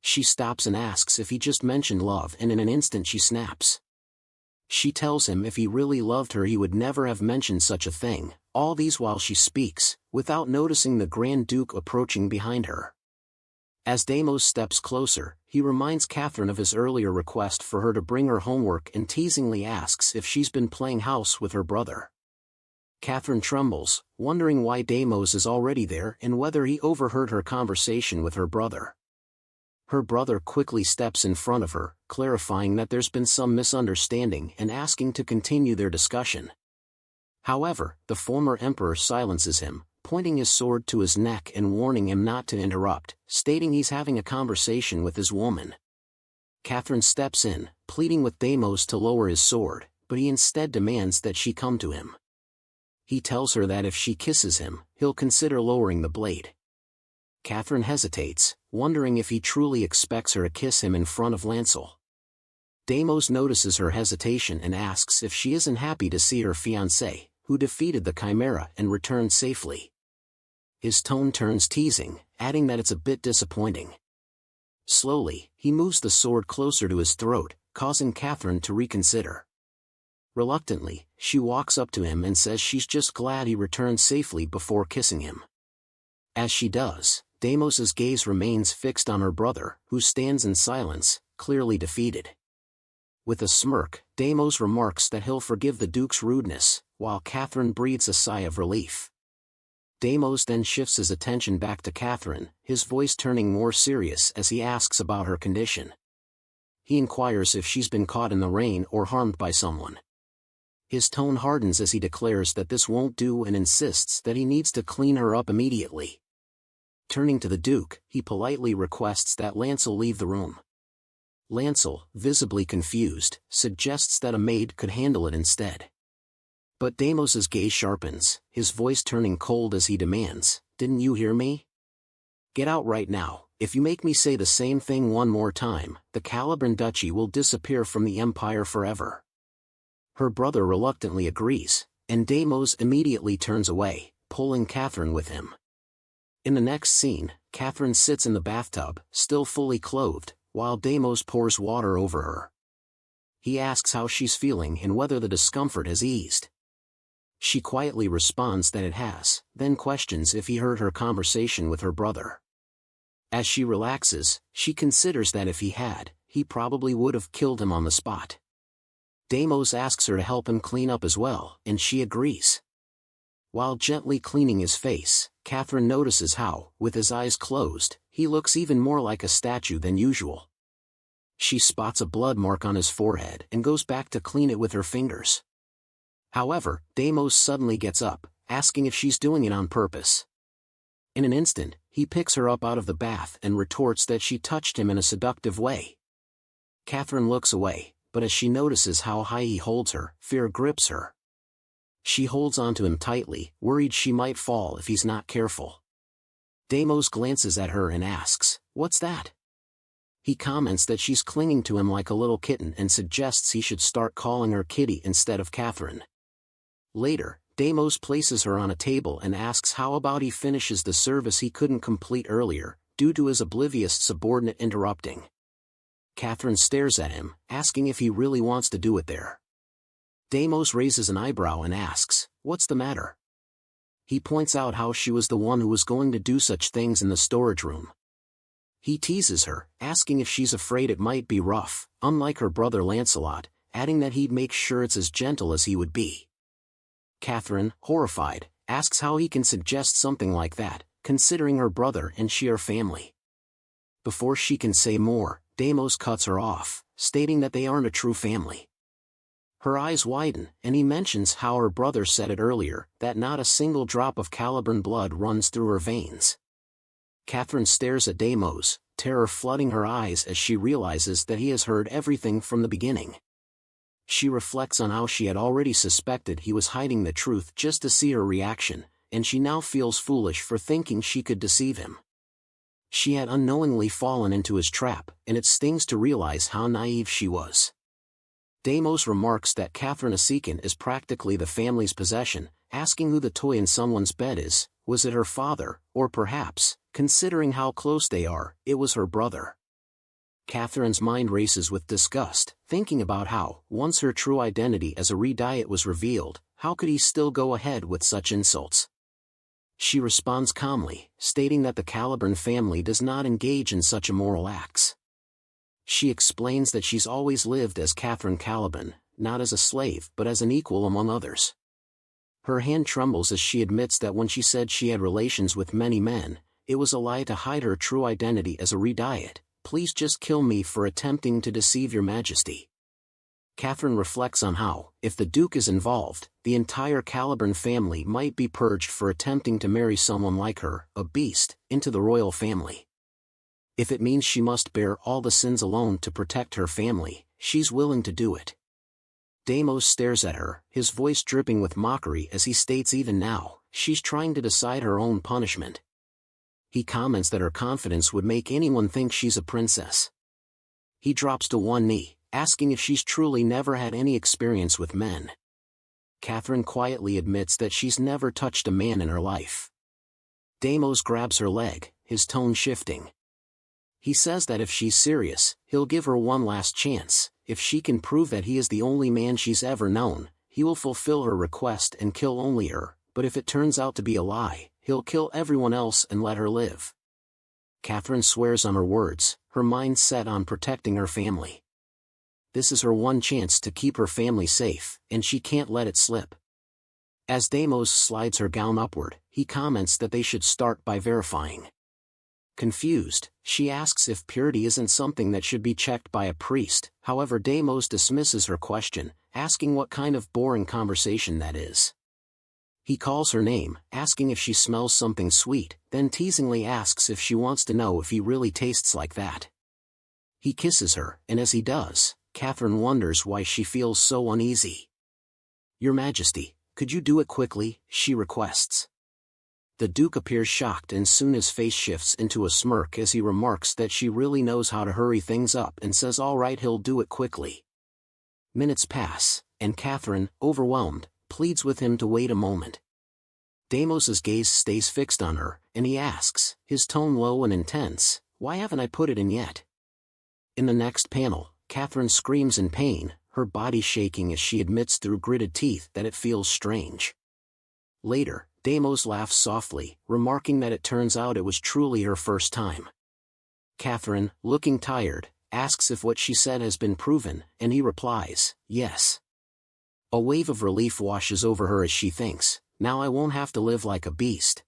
She stops and asks if he just mentioned love, and in an instant she snaps. She tells him if he really loved her he would never have mentioned such a thing, all these while she speaks, without noticing the Grand Duke approaching behind her. As Damos steps closer, he reminds Catherine of his earlier request for her to bring her homework and teasingly asks if she's been playing house with her brother. Catherine trembles, wondering why Damos is already there and whether he overheard her conversation with her brother. Her brother quickly steps in front of her, clarifying that there's been some misunderstanding and asking to continue their discussion. However, the former emperor silences him, pointing his sword to his neck and warning him not to interrupt, stating he's having a conversation with his woman. Catherine steps in, pleading with Damos to lower his sword, but he instead demands that she come to him. He tells her that if she kisses him, he'll consider lowering the blade. Catherine hesitates, wondering if he truly expects her to kiss him in front of Lancel. Damos notices her hesitation and asks if she isn't happy to see her fiancé, who defeated the Chimera and returned safely. His tone turns teasing, adding that it's a bit disappointing. Slowly, he moves the sword closer to his throat, causing Catherine to reconsider. Reluctantly, she walks up to him and says she's just glad he returned safely before kissing him. As she does, Damos's gaze remains fixed on her brother, who stands in silence, clearly defeated. With a smirk, Damos remarks that he'll forgive the Duke's rudeness, while Catherine breathes a sigh of relief. Damos then shifts his attention back to Catherine, his voice turning more serious as he asks about her condition. He inquires if she's been caught in the rain or harmed by someone. His tone hardens as he declares that this won't do and insists that he needs to clean her up immediately. Turning to the Duke, he politely requests that Lancel leave the room. Lancel, visibly confused, suggests that a maid could handle it instead. But Damos's gaze sharpens, his voice turning cold as he demands, "Didn't you hear me? Get out right now. If you make me say the same thing one more time, the Calibran Duchy will disappear from the Empire forever." Her brother reluctantly agrees, and Damos immediately turns away, pulling Catherine with him. In the next scene, Catherine sits in the bathtub, still fully clothed, while Damos pours water over her. He asks how she's feeling and whether the discomfort has eased. She quietly responds that it has, then questions if he heard her conversation with her brother. As she relaxes, she considers that if he had, he probably would have killed him on the spot. Damos asks her to help him clean up as well, and she agrees. While gently cleaning his face, Catherine notices how, with his eyes closed, he looks even more like a statue than usual. She spots a blood mark on his forehead and goes back to clean it with her fingers. However, Damos suddenly gets up, asking if she's doing it on purpose. In an instant, he picks her up out of the bath and retorts that she touched him in a seductive way. Catherine looks away, but as she notices how high he holds her, fear grips her. She holds onto him tightly, worried she might fall if he's not careful. Damos glances at her and asks, "What's that?" He comments that she's clinging to him like a little kitten and suggests he should start calling her Kitty instead of Catherine. Later, Damos places her on a table and asks how about he finishes the service he couldn't complete earlier, due to his oblivious subordinate interrupting. Catherine stares at him, asking if he really wants to do it there. Damos raises an eyebrow and asks, "What's the matter?" He points out how she was the one who was going to do such things in the storage room. He teases her, asking if she's afraid it might be rough, unlike her brother Lancelot, adding that he'd make sure it's as gentle as he would be. Catherine, horrified, asks how he can suggest something like that, considering her brother and she are family. Before she can say more, Damos cuts her off, stating that they aren't a true family. Her eyes widen, and he mentions how her brother said it earlier, that not a single drop of Calibran blood runs through her veins. Catherine stares at Damos, terror flooding her eyes as she realizes that he has heard everything from the beginning. She reflects on how she had already suspected he was hiding the truth just to see her reaction, and she now feels foolish for thinking she could deceive him. She had unknowingly fallen into his trap, and it stings to realize how naive she was. Damos remarks that Catherine Asekin is practically the family's possession, asking who the toy in someone's bed is. Was it her father, or perhaps, considering how close they are, it was her brother? Catherine's mind races with disgust, thinking about how, once her true identity as a Redet was revealed, how could he still go ahead with such insults? She responds calmly, stating that the Caliburn family does not engage in such immoral acts. She explains that she's always lived as Catherine Caliburn, not as a slave but as an equal among others. Her hand trembles as she admits that when she said she had relations with many men, it was a lie to hide her true identity as a Redet. Please just kill me for attempting to deceive your majesty. Catherine reflects on how, if the Duke is involved, the entire Caliburn family might be purged for attempting to marry someone like her, a beast, into the royal family. If it means she must bear all the sins alone to protect her family, she's willing to do it. Damos stares at her, his voice dripping with mockery as he states even now, she's trying to decide her own punishment. He comments that her confidence would make anyone think she's a princess. He drops to one knee, asking if she's truly never had any experience with men. Catherine quietly admits that she's never touched a man in her life. Damos grabs her leg, his tone shifting. He says that if she's serious, he'll give her one last chance. If she can prove that he is the only man she's ever known, he will fulfill her request and kill only her, but if it turns out to be a lie, he'll kill everyone else and let her live. Catherine swears on her words, her mind set on protecting her family. This is her one chance to keep her family safe, and she can't let it slip. As Damos slides her gown upward, he comments that they should start by verifying. Confused, she asks if purity isn't something that should be checked by a priest. However, Damos dismisses her question, asking what kind of boring conversation that is. He calls her name, asking if she smells something sweet, then teasingly asks if she wants to know if he really tastes like that. He kisses her, and as he does, Catherine wonders why she feels so uneasy. "Your Majesty, could you do it quickly?" she requests. The Duke appears shocked and soon his face shifts into a smirk as he remarks that she really knows how to hurry things up and says all right, he'll do it quickly. Minutes pass, and Catherine, overwhelmed, pleads with him to wait a moment. Damos's gaze stays fixed on her, and he asks, his tone low and intense, "Why haven't I put it in yet?" In the next panel, Catherine screams in pain, her body shaking as she admits through gritted teeth that it feels strange. Later, Damos laughs softly, remarking that it turns out it was truly her first time. Catherine, looking tired, asks if what she said has been proven, and he replies, "Yes." A wave of relief washes over her as she thinks, now I won't have to live like a beast.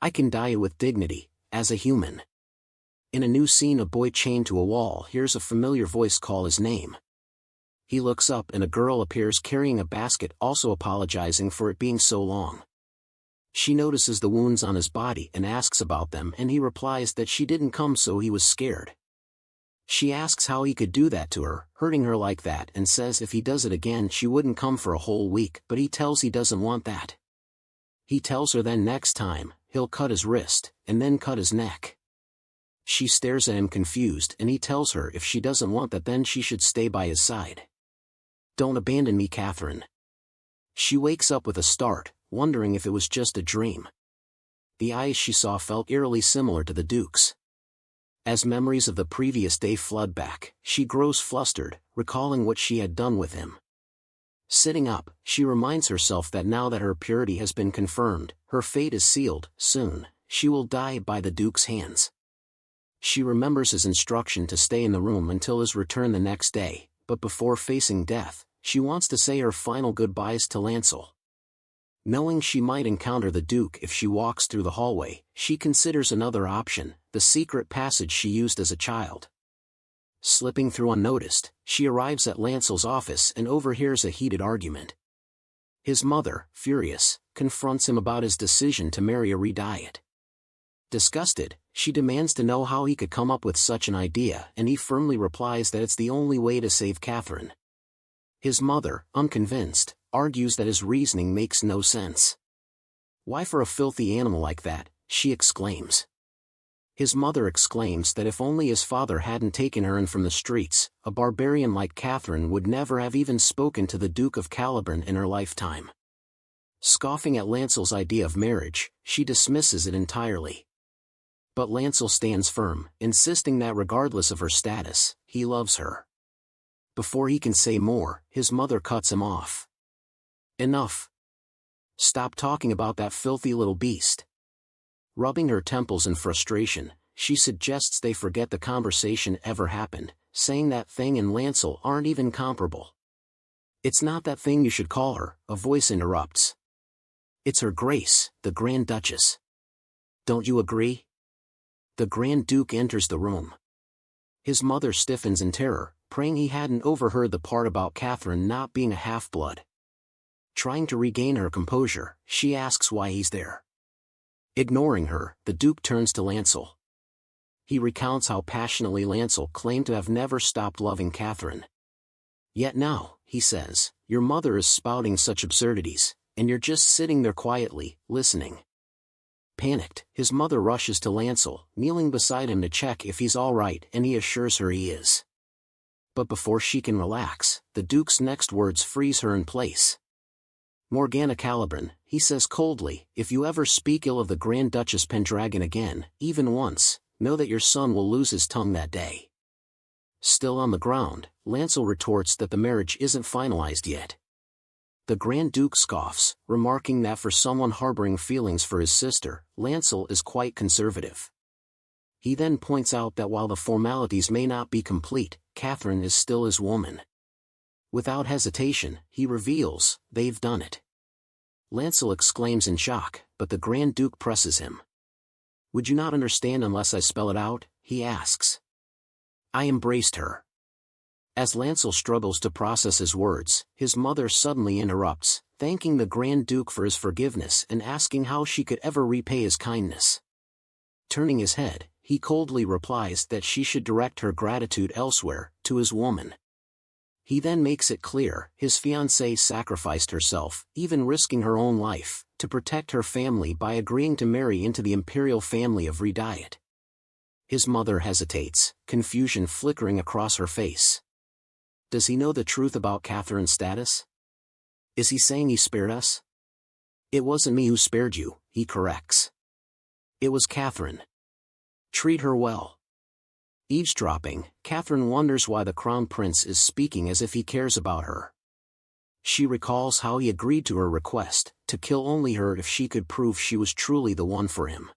I can die with dignity, as a human. In a new scene, a boy chained to a wall hears a familiar voice call his name. He looks up and a girl appears carrying a basket, also apologizing for it being so long. She notices the wounds on his body and asks about them, and he replies that she didn't come so he was scared. She asks how he could do that to her, hurting her like that, and says if he does it again she wouldn't come for a whole week, but he tells he doesn't want that. He tells her then next time, he'll cut his wrist, and then cut his neck. She stares at him confused, and he tells her if she doesn't want that then she should stay by his side. "Don't abandon me, Catherine." She wakes up with a start, wondering if it was just a dream. The eyes she saw felt eerily similar to the Duke's. As memories of the previous day flood back, she grows flustered, recalling what she had done with him. Sitting up, she reminds herself that now that her purity has been confirmed, her fate is sealed. Soon, she will die by the Duke's hands. She remembers his instruction to stay in the room until his return the next day, but before facing death, she wants to say her final goodbyes to Lancel. Knowing she might encounter the Duke if she walks through the hallway, she considers another option, the secret passage she used as a child. Slipping through unnoticed, she arrives at Lancel's office and overhears a heated argument. His mother, furious, confronts him about his decision to marry a Redet. Disgusted, she demands to know how he could come up with such an idea, and he firmly replies that it's the only way to save Catherine. His mother, unconvinced, argues that his reasoning makes no sense. "Why for a filthy animal like that?" she exclaims. His mother exclaims that if only his father hadn't taken her in from the streets, a barbarian like Catherine would never have even spoken to the Duke of Caliburn in her lifetime. Scoffing at Lancel's idea of marriage, she dismisses it entirely. But Lancel stands firm, insisting that regardless of her status, he loves her. Before he can say more, his mother cuts him off. "Enough. Stop talking about that filthy little beast. Rubbing her temples in frustration, she suggests they forget the conversation ever happened, saying that Thing and Lancel aren't even comparable. It's not that thing you should call her, a voice interrupts. It's Her Grace, the Grand Duchess. Don't you agree? The Grand Duke enters the room. His mother stiffens in terror, praying he hadn't overheard the part about Catherine not being a half-blood. Trying to regain her composure, she asks why he's there. Ignoring her, the Duke turns to Lancel. He recounts how passionately Lancel claimed to have never stopped loving Catherine. Yet now, he says, your mother is spouting such absurdities, and you're just sitting there quietly, listening. Panicked, his mother rushes to Lancel, kneeling beside him to check if he's all right, and he assures her he is. But before she can relax, the Duke's next words freeze her in place. Morgana Calibran, he says coldly, if you ever speak ill of the Grand Duchess Pendragon again, even once, know that your son will lose his tongue that day. Still on the ground, Lancel retorts that the marriage isn't finalized yet. The Grand Duke scoffs, remarking that for someone harboring feelings for his sister, Lancel is quite conservative. He then points out that while the formalities may not be complete, Catherine is still his woman. Without hesitation, he reveals, they've done it. Lancel exclaims in shock, but the Grand Duke presses him. Would you not understand unless I spell it out? He asks. I embraced her. As Lancel struggles to process his words, his mother suddenly interrupts, thanking the Grand Duke for his forgiveness and asking how she could ever repay his kindness. Turning his head, he coldly replies that she should direct her gratitude elsewhere, to his woman. He then makes it clear, his fiancée sacrificed herself, even risking her own life, to protect her family by agreeing to marry into the Imperial family of Redet. His mother hesitates, confusion flickering across her face. Does he know the truth about Catherine's status? Is he saying he spared us? It wasn't me who spared you, he corrects. It was Catherine. Treat her well. Eavesdropping, Catherine wonders why the Crown Prince is speaking as if he cares about her. She recalls how he agreed to her request, to kill only her if she could prove she was truly the one for him.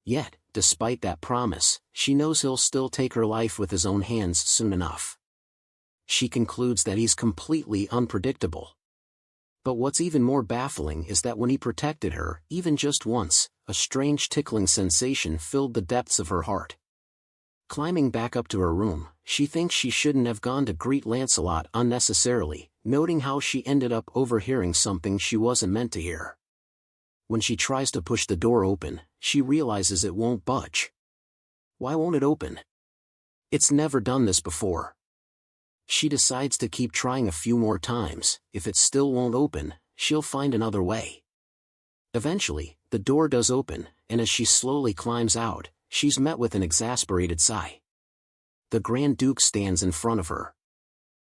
Yet, despite that promise, she knows he'll still take her life with his own hands soon enough. She concludes that he's completely unpredictable. But what's even more baffling is that when he protected her, even just once, a strange tickling sensation filled the depths of her heart. Climbing back up to her room, she thinks she shouldn't have gone to greet Lancelot unnecessarily, noting how she ended up overhearing something she wasn't meant to hear. When she tries to push the door open, she realizes it won't budge. Why won't it open? It's never done this before. She decides to keep trying a few more times. If it still won't open, she'll find another way. Eventually, the door does open, and as she slowly climbs out, she's met with an exasperated sigh. The Grand Duke stands in front of her.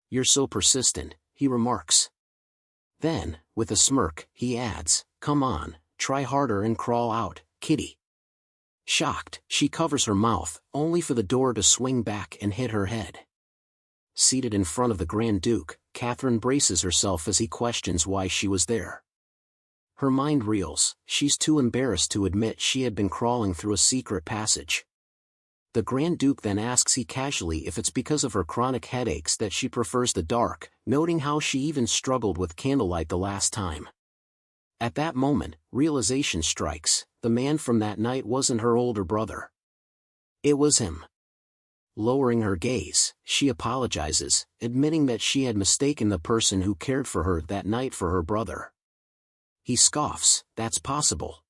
You're so persistent, he remarks. Then, with a smirk, he adds, come on, try harder and crawl out, kitty. Shocked, she covers her mouth, only for the door to swing back and hit her head. Seated in front of the Grand Duke, Catherine braces herself as he questions why she was there. Her mind reels, she's too embarrassed to admit she had been crawling through a secret passage. The Grand Duke then asks he casually if it's because of her chronic headaches that she prefers the dark, noting how she even struggled with candlelight the last time. At that moment, realization strikes, the man from that night wasn't her older brother. It was him. Lowering her gaze, she apologizes, admitting that she had mistaken the person who cared for her that night for her brother. He scoffs, that's possible.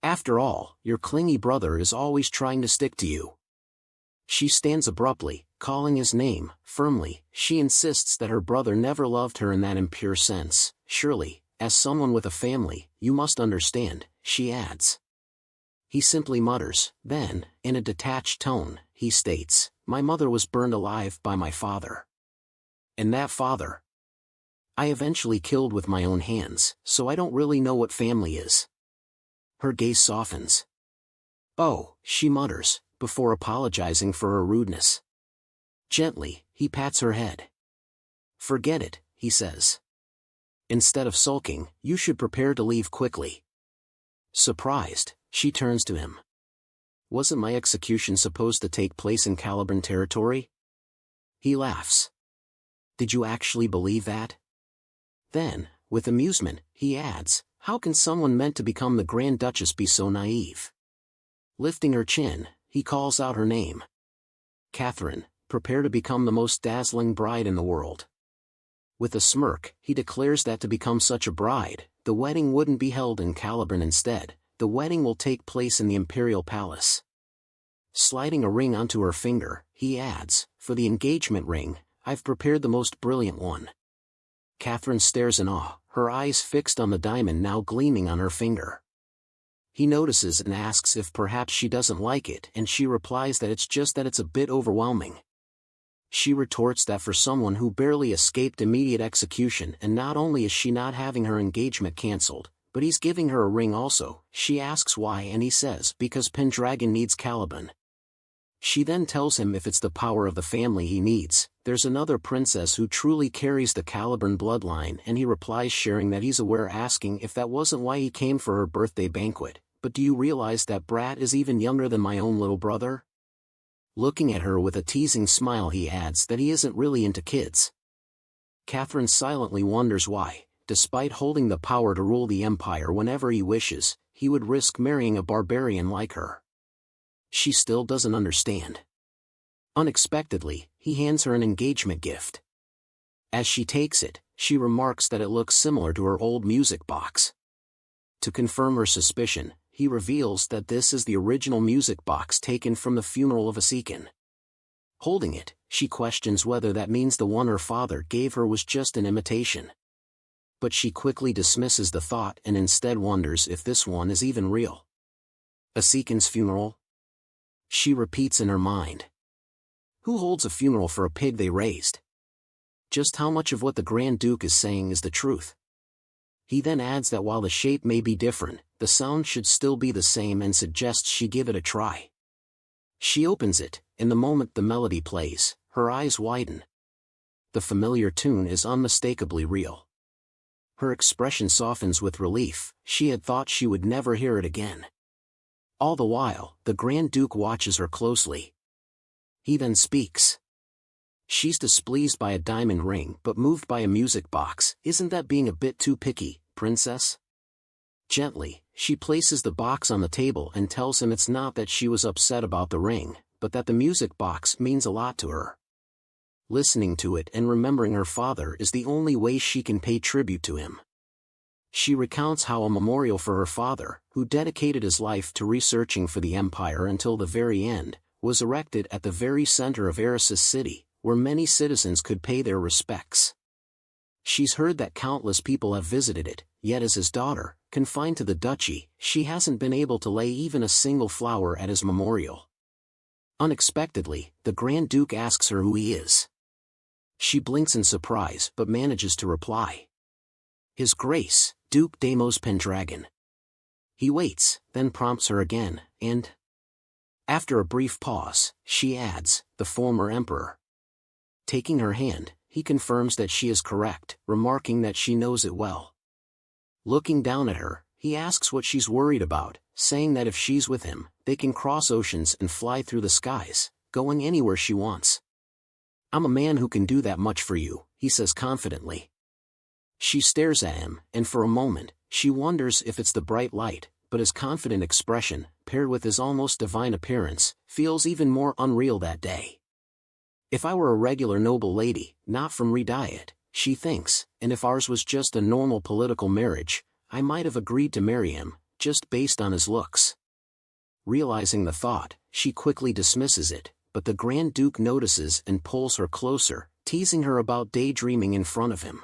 After all, your clingy brother is always trying to stick to you. She stands abruptly, calling his name, firmly. She insists that her brother never loved her in that impure sense. Surely, as someone with a family, you must understand, she adds. He simply mutters, then, in a detached tone, he states, my mother was burned alive by my father. And that father I eventually killed with my own hands, so I don't really know what family is. Her gaze softens. Oh, she mutters, before apologizing for her rudeness. Gently, he pats her head. Forget it, he says. Instead of sulking, you should prepare to leave quickly. Surprised, she turns to him. Wasn't my execution supposed to take place in Caliban territory? He laughs. Did you actually believe that? Then, with amusement, he adds, how can someone meant to become the Grand Duchess be so naive? Lifting her chin, he calls out her name. Catherine, prepare to become the most dazzling bride in the world. With a smirk, he declares that to become such a bride, the wedding wouldn't be held in Caliban instead, the wedding will take place in the Imperial Palace. Sliding a ring onto her finger, he adds, for the engagement ring, I've prepared the most brilliant one. Catherine stares in awe, her eyes fixed on the diamond now gleaming on her finger. He notices and asks if perhaps she doesn't like it, and she replies that it's just that it's a bit overwhelming. She retorts that for someone who barely escaped immediate execution, and not only is she not having her engagement cancelled, but he's giving her a ring also. She asks why, and he says because Pendragon needs Caliban. She then tells him if it's the power of the family he needs, there's another princess who truly carries the Caliban bloodline, and he replies sharing that he's aware, asking if that wasn't why he came for her birthday banquet, but do you realize that brat is even younger than my own little brother? Looking at her with a teasing smile, he adds that he isn't really into kids. Catherine silently wonders why, despite holding the power to rule the empire whenever he wishes, he would risk marrying a barbarian like her. She still doesn't understand. Unexpectedly, he hands her an engagement gift. As she takes it, she remarks that it looks similar to her old music box. To confirm her suspicion, he reveals that this is the original music box taken from the funeral of a Seekin. Holding it, she questions whether that means the one her father gave her was just an imitation. But she quickly dismisses the thought and instead wonders if this one is even real. A Seekin's funeral? She repeats in her mind. Who holds a funeral for a pig they raised? Just how much of what the Grand Duke is saying is the truth? He then adds that while the shape may be different, the sound should still be the same, and suggests she give it a try. She opens it, and the moment the melody plays, her eyes widen. The familiar tune is unmistakably real. Her expression softens with relief, she had thought she would never hear it again. All the while, the Grand Duke watches her closely. He then speaks. She's displeased by a diamond ring but moved by a music box. Isn't that being a bit too picky, princess? Gently, she places the box on the table and tells him it's not that she was upset about the ring, but that the music box means a lot to her. Listening to it and remembering her father is the only way she can pay tribute to him. She recounts how a memorial for her father, who dedicated his life to researching for the empire until the very end, was erected at the very center of Eris's city, where many citizens could pay their respects. She's heard that countless people have visited it, yet as his daughter, confined to the duchy, she hasn't been able to lay even a single flower at his memorial. Unexpectedly, the Grand Duke asks her who he is. She blinks in surprise but manages to reply. His Grace, Duke Damos Pendragon. He waits, then prompts her again, and... After a brief pause, she adds, the former emperor. Taking her hand, he confirms that she is correct, remarking that she knows it well. Looking down at her, he asks what she's worried about, saying that if she's with him, they can cross oceans and fly through the skies, going anywhere she wants. I'm a man who can do that much for you, he says confidently. She stares at him, and for a moment, she wonders if it's the bright light, but his confident expression, paired with his almost divine appearance, feels even more unreal that day. If I were a regular noble lady, not from Redet, she thinks, and if ours was just a normal political marriage, I might have agreed to marry him, just based on his looks. Realizing the thought, she quickly dismisses it, but the Grand Duke notices and pulls her closer, teasing her about daydreaming in front of him.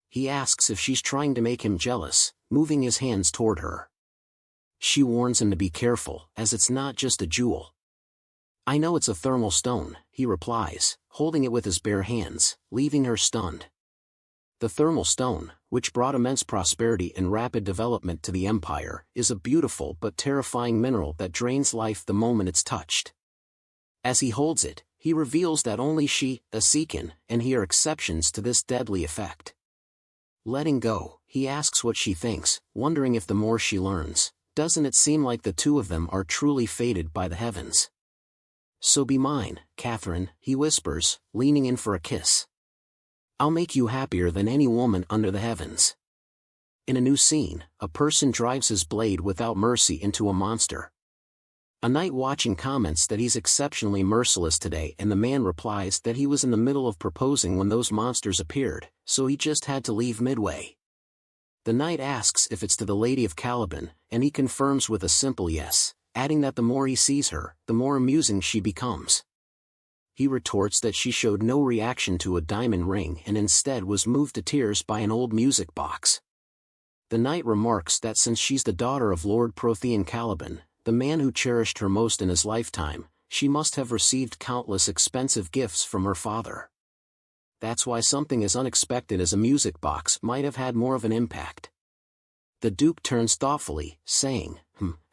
He asks if she's trying to make him jealous, moving his hands toward her. She warns him to be careful, as it's not just a jewel. I know it's a thermal stone, he replies, holding it with his bare hands, leaving her stunned. The thermal stone, which brought immense prosperity and rapid development to the empire, is a beautiful but terrifying mineral that drains life the moment it's touched. As he holds it, he reveals that only she, a Seekin, and he are exceptions to this deadly effect. Letting go, he asks what she thinks, wondering if the more she learns, doesn't it seem like the two of them are truly fated by the heavens? So be mine, Catherine, he whispers, leaning in for a kiss. I'll make you happier than any woman under the heavens. In a new scene, a person drives his blade without mercy into a monster. A night watching comments that he's exceptionally merciless today, and the man replies that he was in the middle of proposing when those monsters appeared, so he just had to leave midway. The knight asks if it's to the Lady of Caliban, and he confirms with a simple yes, adding that the more he sees her, the more amusing she becomes. He retorts that she showed no reaction to a diamond ring and instead was moved to tears by an old music box. The knight remarks that since she's the daughter of Lord Prothean Caliban, the man who cherished her most in his lifetime, she must have received countless expensive gifts from her father. That's why something as unexpected as a music box might have had more of an impact. The Duke turns thoughtfully, saying,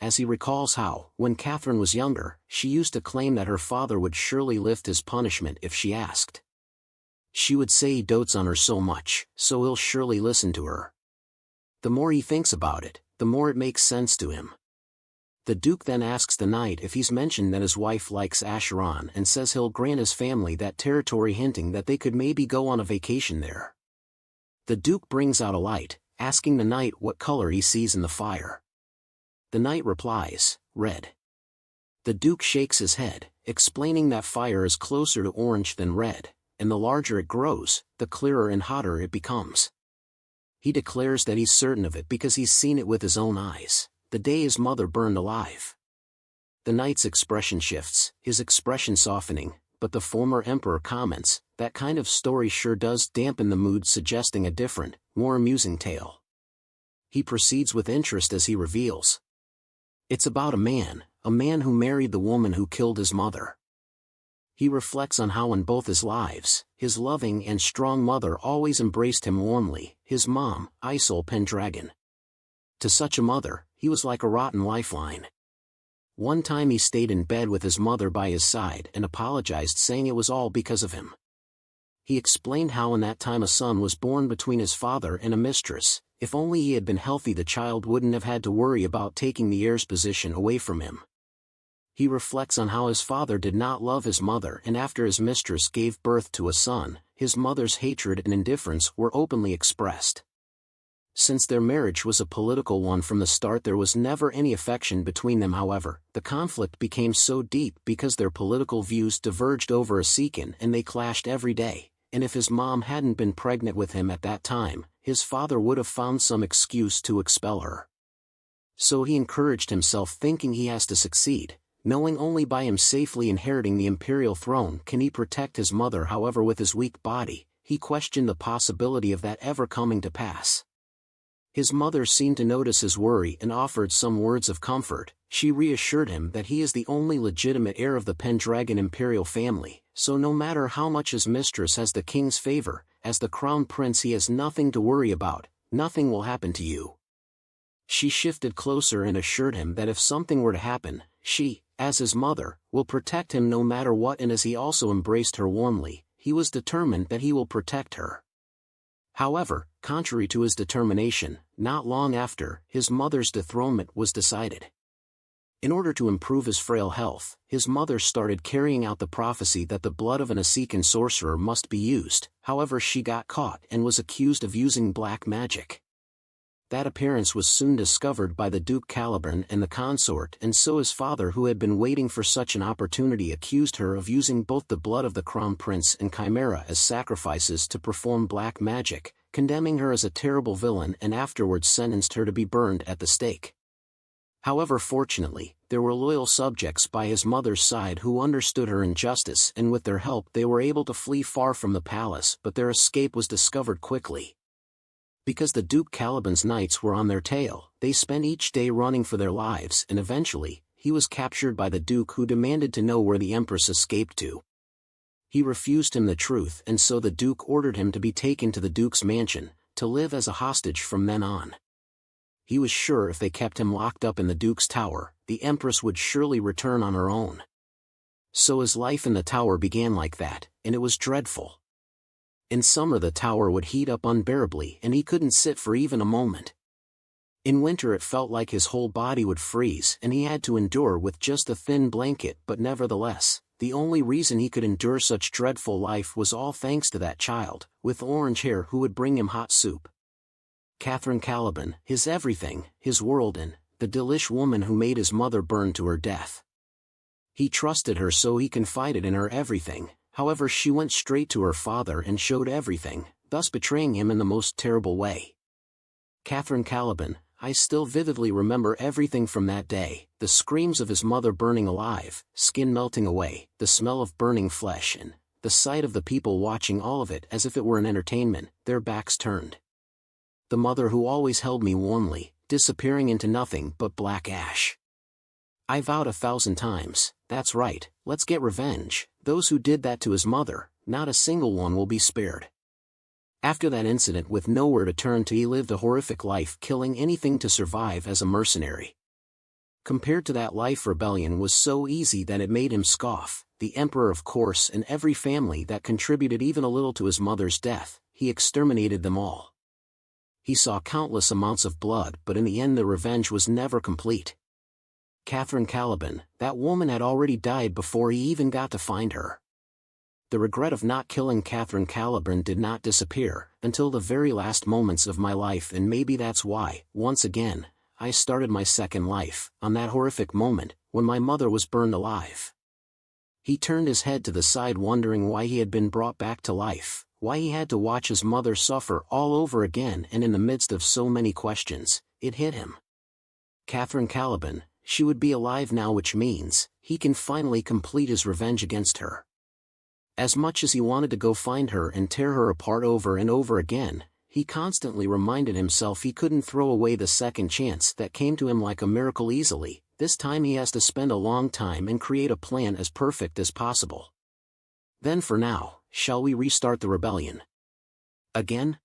as he recalls how, when Catherine was younger, she used to claim that her father would surely lift his punishment if she asked. She would say he dotes on her so much, so he'll surely listen to her. The more he thinks about it, the more it makes sense to him. The Duke then asks the knight if he's mentioned that his wife likes Acheron and says he'll grant his family that territory, hinting that they could maybe go on a vacation there. The Duke brings out a light, asking the knight what color he sees in the fire. The knight replies, red. The Duke shakes his head, explaining that fire is closer to orange than red, and the larger it grows, the clearer and hotter it becomes. He declares that he's certain of it because he's seen it with his own eyes, the day his mother burned alive. The knight's expression shifts, his expression softening, but the former emperor comments, that kind of story sure does dampen the mood, suggesting a different, more amusing tale. He proceeds with interest as he reveals. It's about a man who married the woman who killed his mother. He reflects on how in both his lives, his loving and strong mother always embraced him warmly, his mom, Isol Pendragon. To such a mother, he was like a rotten lifeline. One time he stayed in bed with his mother by his side and apologized, saying it was all because of him. He explained how in that time a son was born between his father and a mistress. If only he had been healthy, the child wouldn't have had to worry about taking the heir's position away from him. He reflects on how his father did not love his mother, and after his mistress gave birth to a son, his mother's hatred and indifference were openly expressed. Since their marriage was a political one from the start, there was never any affection between them. However, the conflict became so deep because their political views diverged over a Seekin, and they clashed every day, and if his mom hadn't been pregnant with him at that time, his father would have found some excuse to expel her. So he encouraged himself, thinking he has to succeed, knowing only by him safely inheriting the imperial throne can he protect his mother. However, with his weak body, he questioned the possibility of that ever coming to pass. His mother seemed to notice his worry and offered some words of comfort. She reassured him that he is the only legitimate heir of the Pendragon imperial family, so no matter how much his mistress has the king's favor, as the crown prince he has nothing to worry about, nothing will happen to you. She shifted closer and assured him that if something were to happen, she, as his mother, will protect him no matter what, and as he also embraced her warmly, he was determined that he will protect her. However, contrary to his determination, not long after, his mother's dethronement was decided. In order to improve his frail health, his mother started carrying out the prophecy that the blood of an Asekan sorcerer must be used. However, she got caught and was accused of using black magic. That appearance was soon discovered by the Duke Caliban and the consort, and so his father, who had been waiting for such an opportunity, accused her of using both the blood of the crown prince and Chimera as sacrifices to perform black magic, condemning her as a terrible villain, and afterwards sentenced her to be burned at the stake. However, fortunately, there were loyal subjects by his mother's side who understood her injustice, and with their help they were able to flee far from the palace, but their escape was discovered quickly. Because the Duke Caliban's knights were on their tail, they spent each day running for their lives, and eventually, he was captured by the Duke, who demanded to know where the Empress escaped to. He refused him the truth, and so the Duke ordered him to be taken to the Duke's mansion, to live as a hostage from then on. He was sure if they kept him locked up in the Duke's tower, the Empress would surely return on her own. So his life in the tower began like that, and it was dreadful. In summer the tower would heat up unbearably and he couldn't sit for even a moment. In winter it felt like his whole body would freeze and he had to endure with just a thin blanket, but nevertheless, the only reason he could endure such dreadful life was all thanks to that child, with orange hair, who would bring him hot soup. Catherine Caliban, his everything, his world, and the delish woman who made his mother burn to her death. He trusted her, so he confided in her everything. However, she went straight to her father and showed everything, thus betraying him in the most terrible way. Catherine Caliban, I still vividly remember everything from that day, the screams of his mother burning alive, skin melting away, the smell of burning flesh, and the sight of the people watching all of it as if it were an entertainment, their backs turned. The mother who always held me warmly, disappearing into nothing but black ash. I vowed 1,000 times, that's right, let's get revenge. Those who did that to his mother, not a single one will be spared. After that incident, with nowhere to turn to, he lived a horrific life, killing anything to survive as a mercenary. Compared to that life, rebellion was so easy that it made him scoff. The emperor, of course, and every family that contributed even a little to his mother's death, he exterminated them all. He saw countless amounts of blood, but in the end the revenge was never complete. Catherine Caliban, that woman had already died before he even got to find her. The regret of not killing Catherine Caliban did not disappear until the very last moments of my life, and maybe that's why, once again, I started my second life, on that horrific moment, when my mother was burned alive. He turned his head to the side, wondering why he had been brought back to life, why he had to watch his mother suffer all over again, and in the midst of so many questions, it hit him. Catherine Caliban, she would be alive now, which means he can finally complete his revenge against her. As much as he wanted to go find her and tear her apart over and over again, he constantly reminded himself he couldn't throw away the second chance that came to him like a miracle easily. This time he has to spend a long time and create a plan as perfect as possible. Then for now, shall we restart the rebellion? Again?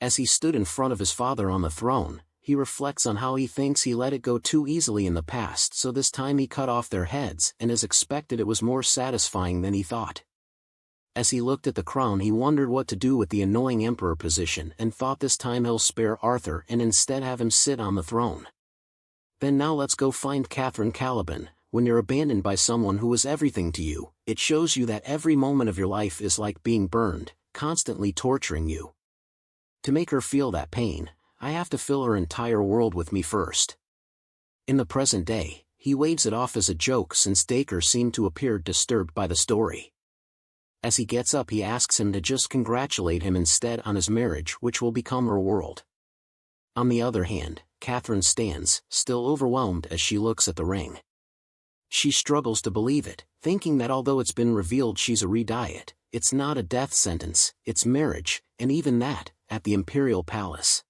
As he stood in front of his father on the throne, he reflects on how he thinks he let it go too easily in the past, so this time he cut off their heads, and as expected it was more satisfying than he thought. As he looked at the crown, he wondered what to do with the annoying emperor position, and thought this time he'll spare Arthur and instead have him sit on the throne. Then now let's go find Catherine Caliban. When you're abandoned by someone who was everything to you, it shows you that every moment of your life is like being burned, constantly torturing you. To make her feel that pain, I have to fill her entire world with me first. In the present day, he waves it off as a joke, since Dacre seemed to appear disturbed by the story. As he gets up, he asks him to just congratulate him instead on his marriage, which will become her world. On the other hand, Catherine stands, still overwhelmed, as she looks at the ring. She struggles to believe it, thinking that although it's been revealed she's a Redet, it's not a death sentence, it's marriage, and even that, at the Imperial palace.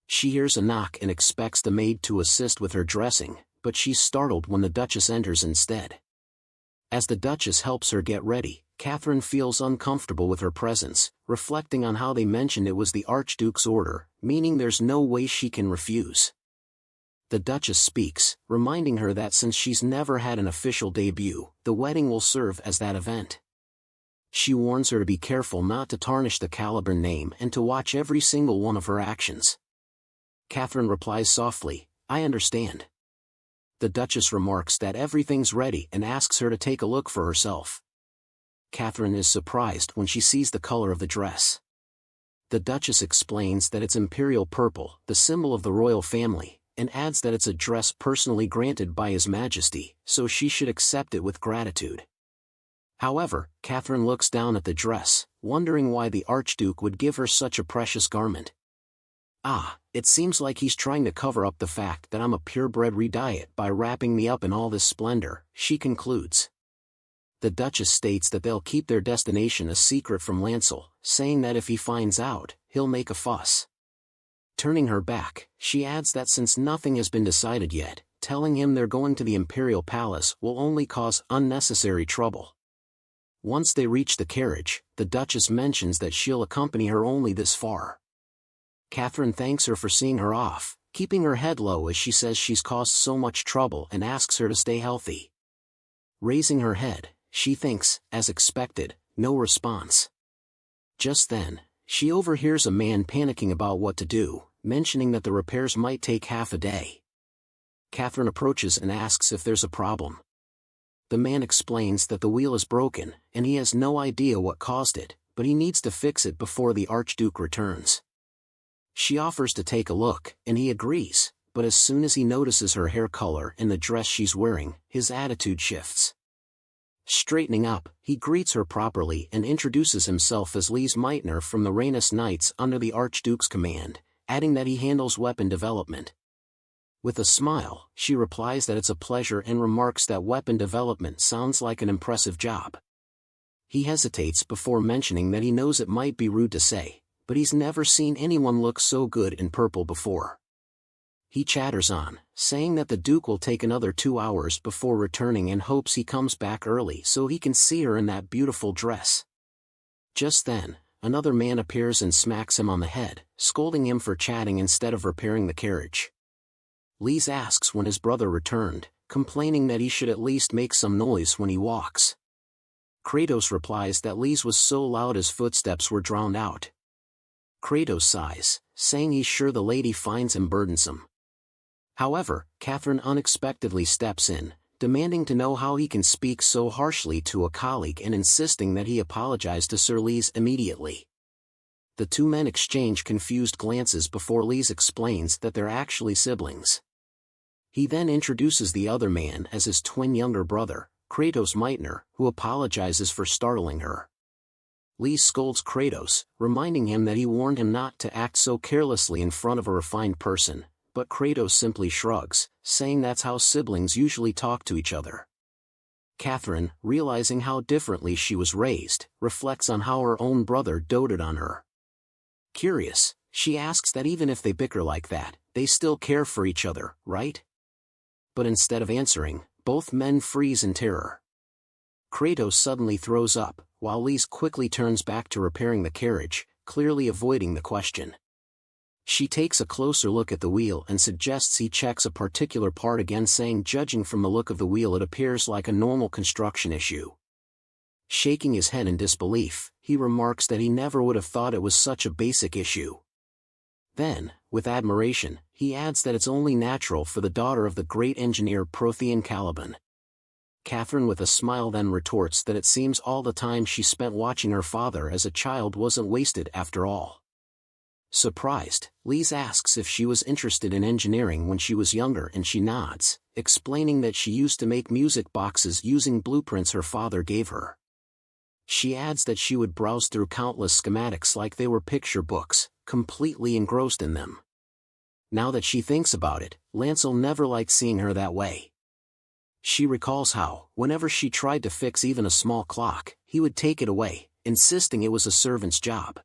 She hears a knock and expects the maid to assist with her dressing, but she's startled when the Duchess enters instead. As the Duchess helps her get ready, Catherine feels uncomfortable with her presence, reflecting on how they mentioned it was the Archduke's order, meaning there's no way she can refuse. The Duchess speaks, reminding her that since she's never had an official debut, the wedding will serve as that event. She warns her to be careful not to tarnish the Caliban name and to watch every single one of her actions. Catherine replies softly, "I understand." The Duchess remarks that everything's ready and asks her to take a look for herself. Catherine is surprised when she sees the color of the dress. The Duchess explains that it's Imperial purple, the symbol of the royal family, and adds that it's a dress personally granted by His Majesty, so she should accept it with gratitude. However, Catherine looks down at the dress, wondering why the Archduke would give her such a precious garment. It seems like he's trying to cover up the fact that I'm a purebred Redet by wrapping me up in all this splendor, she concludes. The Duchess states that they'll keep their destination a secret from Lancel, saying that if he finds out, he'll make a fuss. Turning her back, she adds that since nothing has been decided yet, telling him they're going to the Imperial Palace will only cause unnecessary trouble. Once they reach the carriage, the Duchess mentions that she'll accompany her only this far. Catherine thanks her for seeing her off, keeping her head low as she says she's caused so much trouble, and asks her to stay healthy. Raising her head, she thinks, as expected, no response. Just then, she overhears a man panicking about what to do, mentioning that the repairs might take half a day. Catherine approaches and asks if there's a problem. The man explains that the wheel is broken, and he has no idea what caused it, but he needs to fix it before the Archduke returns. She offers to take a look, and he agrees, but as soon as he notices her hair color and the dress she's wearing, his attitude shifts. Straightening up, he greets her properly and introduces himself as Lise Meitner from the Rhenus Knights under the Archduke's command, adding that he handles weapon development. With a smile, she replies that it's a pleasure and remarks that weapon development sounds like an impressive job. He hesitates before mentioning that he knows it might be rude to say, but he's never seen anyone look so good in purple before. He chatters on, saying that the Duke will take another 2 hours before returning and hopes he comes back early so he can see her in that beautiful dress. Just then, another man appears and smacks him on the head, scolding him for chatting instead of repairing the carriage. Lise asks when his brother returned, complaining that he should at least make some noise when he walks. Kratos replies that Lise was so loud his footsteps were drowned out. Kratos sighs, saying he's sure the lady finds him burdensome. However, Catherine unexpectedly steps in, demanding to know how he can speak so harshly to a colleague and insisting that he apologize to Sir Lise immediately. The two men exchange confused glances before Lise explains that they're actually siblings. He then introduces the other man as his twin younger brother, Kratos Meitner, who apologizes for startling her. Lise scolds Kratos, reminding him that he warned him not to act so carelessly in front of a refined person, but Kratos simply shrugs, saying that's how siblings usually talk to each other. Catherine, realizing how differently she was raised, reflects on how her own brother doted on her. Curious, she asks that even if they bicker like that, they still care for each other, right? But instead of answering, both men freeze in terror. Kratos suddenly throws up, while Lise quickly turns back to repairing the carriage, clearly avoiding the question. She takes a closer look at the wheel and suggests he checks a particular part again, saying judging from the look of the wheel it appears like a normal construction issue. Shaking his head in disbelief, he remarks that he never would have thought it was such a basic issue. Then, with admiration, he adds that it's only natural for the daughter of the great engineer Prothean Caliban. Catherine with a smile then retorts that it seems all the time she spent watching her father as a child wasn't wasted after all. Surprised, Lise asks if she was interested in engineering when she was younger and she nods, explaining that she used to make music boxes using blueprints her father gave her. She adds that she would browse through countless schematics like they were picture books, completely engrossed in them. Now that she thinks about it, Lancel never liked seeing her that way. She recalls how, whenever she tried to fix even a small clock, he would take it away, insisting it was a servant's job.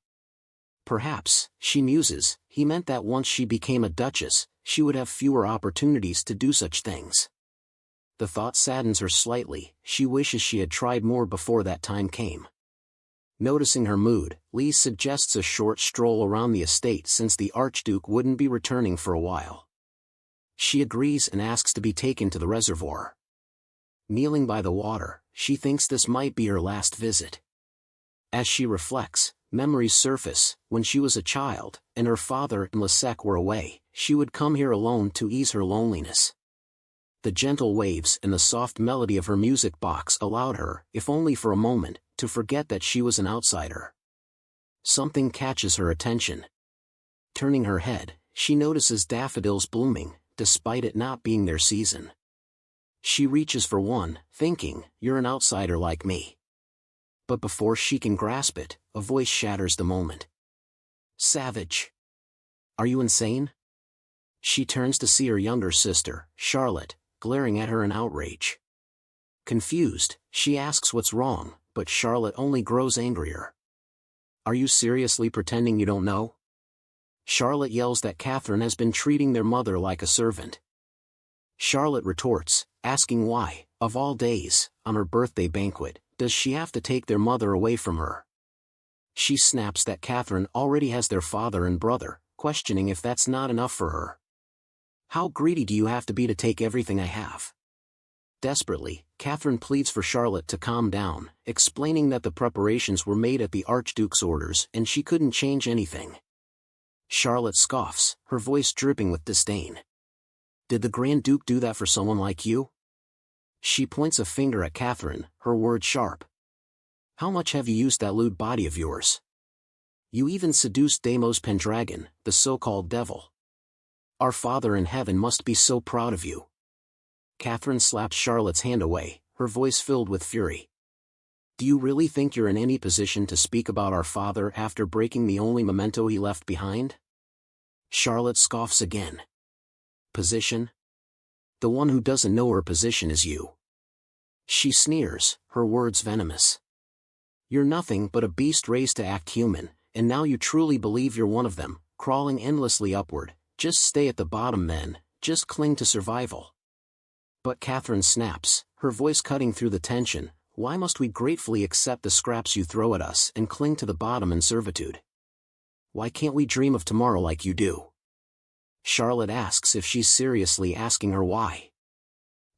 Perhaps, she muses, he meant that once she became a duchess, she would have fewer opportunities to do such things. The thought saddens her slightly, she wishes she had tried more before that time came. Noticing her mood, Lise suggests a short stroll around the estate since the Archduke wouldn't be returning for a while. She agrees and asks to be taken to the reservoir. Kneeling by the water, she thinks this might be her last visit. As she reflects, memories surface. When she was a child, and her father and Lasek were away, she would come here alone to ease her loneliness. The gentle waves and the soft melody of her music box allowed her, if only for a moment, to forget that she was an outsider. Something catches her attention. Turning her head, she notices daffodils blooming, despite it not being their season. She reaches for one, thinking, "You're an outsider like me." But before she can grasp it, a voice shatters the moment. "Savage! Are you insane?" She turns to see her younger sister, Charlotte, glaring at her in outrage. Confused, she asks what's wrong, but Charlotte only grows angrier. "Are you seriously pretending you don't know?" Charlotte yells that Catherine has been treating their mother like a servant. Charlotte retorts, asking why, of all days, on her birthday banquet, does she have to take their mother away from her. She snaps that Catherine already has their father and brother, questioning if that's not enough for her. "How greedy do you have to be to take everything I have?" Desperately, Catherine pleads for Charlotte to calm down, explaining that the preparations were made at the Archduke's orders and she couldn't change anything. Charlotte scoffs, her voice dripping with disdain. Did the Grand Duke do that for someone like you? She points a finger at Catherine, her words sharp. How much have you used that lewd body of yours? You even seduced Damos Pendragon, the so-called devil. Our Father in heaven must be so proud of you. Catherine slapped Charlotte's hand away, her voice filled with fury. Do you really think you're in any position to speak about our Father after breaking the only memento he left behind? Charlotte scoffs again. Position? The one who doesn't know her position is you. She sneers, her words venomous. You're nothing but a beast raised to act human, and now you truly believe you're one of them, crawling endlessly upward. Just stay at the bottom then, just cling to survival. But Catherine snaps, her voice cutting through the tension. Why must we gratefully accept the scraps you throw at us and cling to the bottom in servitude? Why can't we dream of tomorrow like you do? Charlotte asks if she's seriously asking her why.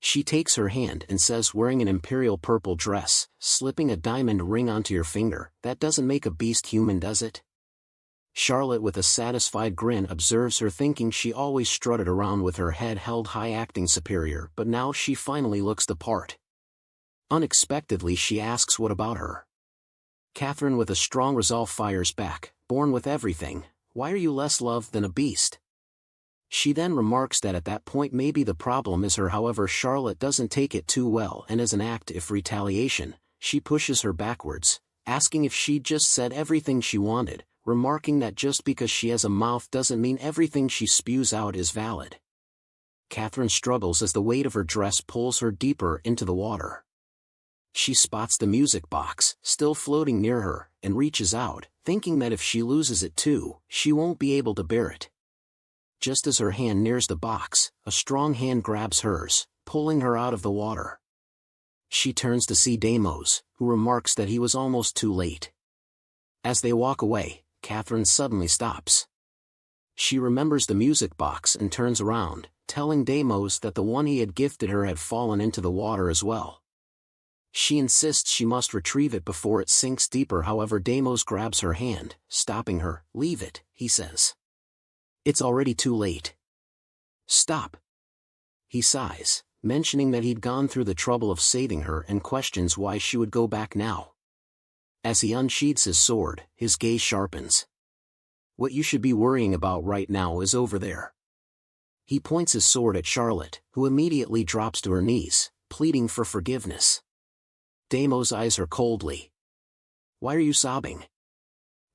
She takes her hand and says, wearing an imperial purple dress, slipping a diamond ring onto your finger, that doesn't make a beast human, does it? Charlotte with a satisfied grin observes her, thinking she always strutted around with her head held high acting superior, but now she finally looks the part. Unexpectedly she asks what about her. Catherine with a strong resolve fires back, born with everything, why are you less loved than a beast? She then remarks that at that point maybe the problem is her. However, Charlotte doesn't take it too well, and as an act of retaliation, she pushes her backwards, asking if she'd just said everything she wanted, remarking that just because she has a mouth doesn't mean everything she spews out is valid. Catherine struggles as the weight of her dress pulls her deeper into the water. She spots the music box, still floating near her, and reaches out, thinking that if she loses it too, she won't be able to bear it. Just as her hand nears the box, a strong hand grabs hers, pulling her out of the water. She turns to see Damos, who remarks that he was almost too late. As they walk away, Catherine suddenly stops. She remembers the music box and turns around, telling Damos that the one he had gifted her had fallen into the water as well. She insists she must retrieve it before it sinks deeper. However, Damos grabs her hand, stopping her. Leave it, he says. It's already too late. Stop. He sighs, mentioning that he'd gone through the trouble of saving her and questions why she would go back now. As he unsheathes his sword, his gaze sharpens. What you should be worrying about right now is over there. He points his sword at Charlotte, who immediately drops to her knees, pleading for forgiveness. Damos eyes her coldly. Why are you sobbing?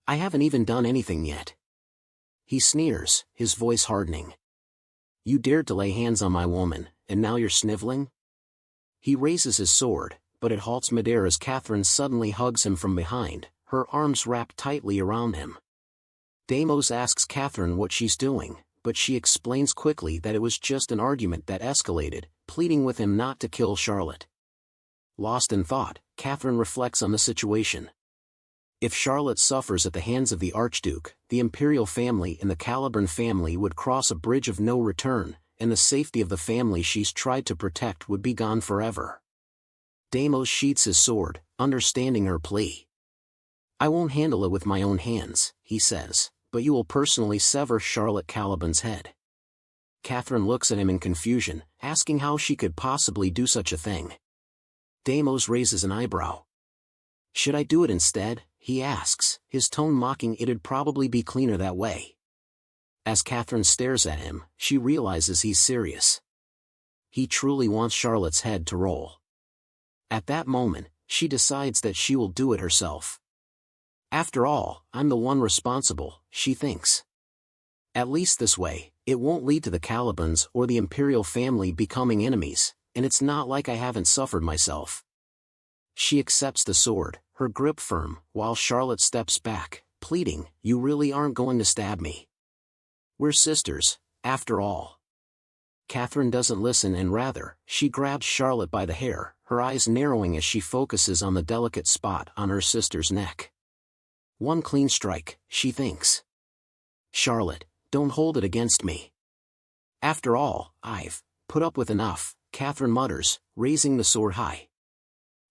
I haven't even done anything yet. He sneers, his voice hardening. You dared to lay hands on my woman, and now you're sniveling? He raises his sword, but it halts midair as Catherine suddenly hugs him from behind, her arms wrapped tightly around him. Damos asks Catherine what she's doing, but she explains quickly that it was just an argument that escalated, pleading with him not to kill Charlotte. Lost in thought, Catherine reflects on the situation. If Charlotte suffers at the hands of the Archduke, the Imperial family and the Caliburn family would cross a bridge of no return, and the safety of the family she's tried to protect would be gone forever. Damos sheathes his sword, understanding her plea. I won't handle it with my own hands, he says, but you will personally sever Charlotte Caliburn's head. Catherine looks at him in confusion, asking how she could possibly do such a thing. Damos raises an eyebrow. Should I do it instead? He asks, his tone mocking. It'd probably be cleaner that way. As Catherine stares at him, she realizes he's serious. He truly wants Charlotte's head to roll. At that moment, she decides that she will do it herself. After all, I'm the one responsible, she thinks. At least this way, it won't lead to the Caliburns or the Imperial family becoming enemies, and it's not like I haven't suffered myself. She accepts the sword, her grip firm, while Charlotte steps back, pleading, you really aren't going to stab me. We're sisters, after all. Catherine doesn't listen, and rather, she grabs Charlotte by the hair, her eyes narrowing as she focuses on the delicate spot on her sister's neck. One clean strike, she thinks. Charlotte, don't hold it against me. After all, I've put up with enough. Catherine mutters, raising the sword high.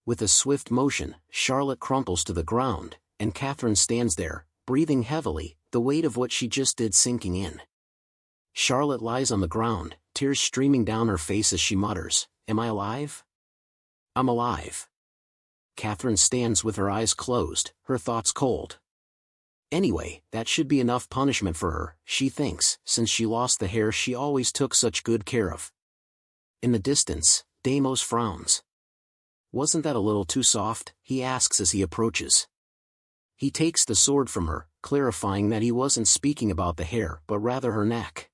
With a swift motion, Charlotte crumples to the ground, and Catherine stands there, breathing heavily, the weight of what she just did sinking in. Charlotte lies on the ground, tears streaming down her face as she mutters, "Am I alive? I'm alive." Catherine stands with her eyes closed, her thoughts cold. Anyway, that should be enough punishment for her, she thinks, since she lost the hair she always took such good care of. In the distance, Damos frowns. "Wasn't that a little too soft?" he asks as he approaches. He takes the sword from her, clarifying that he wasn't speaking about the hair but rather her neck.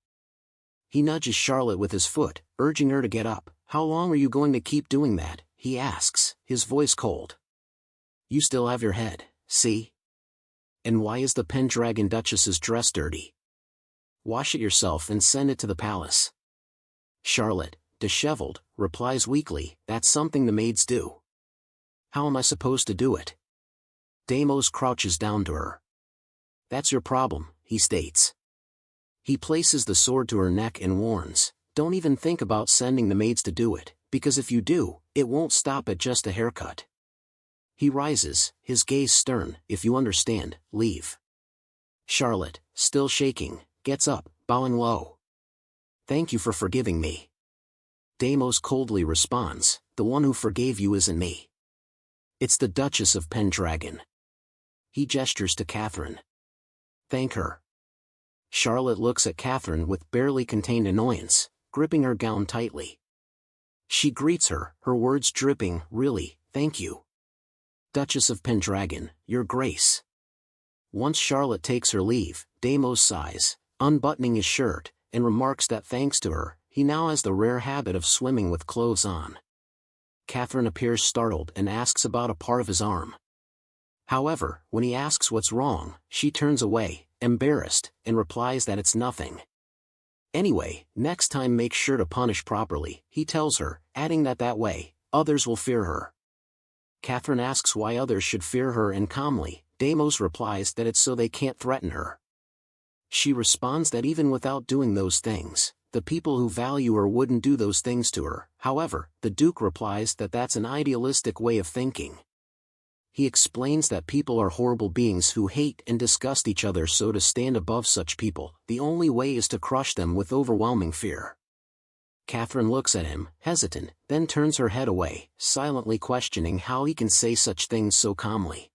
He nudges Charlotte with his foot, urging her to get up. "How long are you going to keep doing that?" he asks, his voice cold. "You still have your head, see? And why is the Pendragon Duchess's dress dirty? Wash it yourself and send it to the palace." Charlotte, disheveled, replies weakly, "That's something the maids do." "How am I supposed to do it?" Damos crouches down to her. "That's your problem," he states. He places the sword to her neck and warns, "Don't even think about sending the maids to do it, because if you do, it won't stop at just a haircut." He rises, his gaze stern. "If you understand, leave." Charlotte, still shaking, gets up, bowing low. "Thank you for forgiving me." Damos coldly responds, "The one who forgave you isn't me. It's the Duchess of Pendragon." He gestures to Catherine. "Thank her." Charlotte looks at Catherine with barely contained annoyance, gripping her gown tightly. She greets her, her words dripping, "Really, thank you. Duchess of Pendragon, your grace." Once Charlotte takes her leave, Damos sighs, unbuttoning his shirt, and remarks that thanks to her, he now has the rare habit of swimming with clothes on. Catherine appears startled and asks about a part of his arm. However, when he asks what's wrong, she turns away, embarrassed, and replies that it's nothing. Anyway, next time make sure to punish properly, he tells her, adding that way, others will fear her. Catherine asks why others should fear her and calmly, Damos replies that it's so they can't threaten her. She responds that even without doing those things, the people who value her wouldn't do those things to her. However, the Duke replies that that's an idealistic way of thinking. He explains that people are horrible beings who hate and disgust each other, so to stand above such people, the only way is to crush them with overwhelming fear. Catherine looks at him, hesitant, then turns her head away, silently questioning how he can say such things so calmly.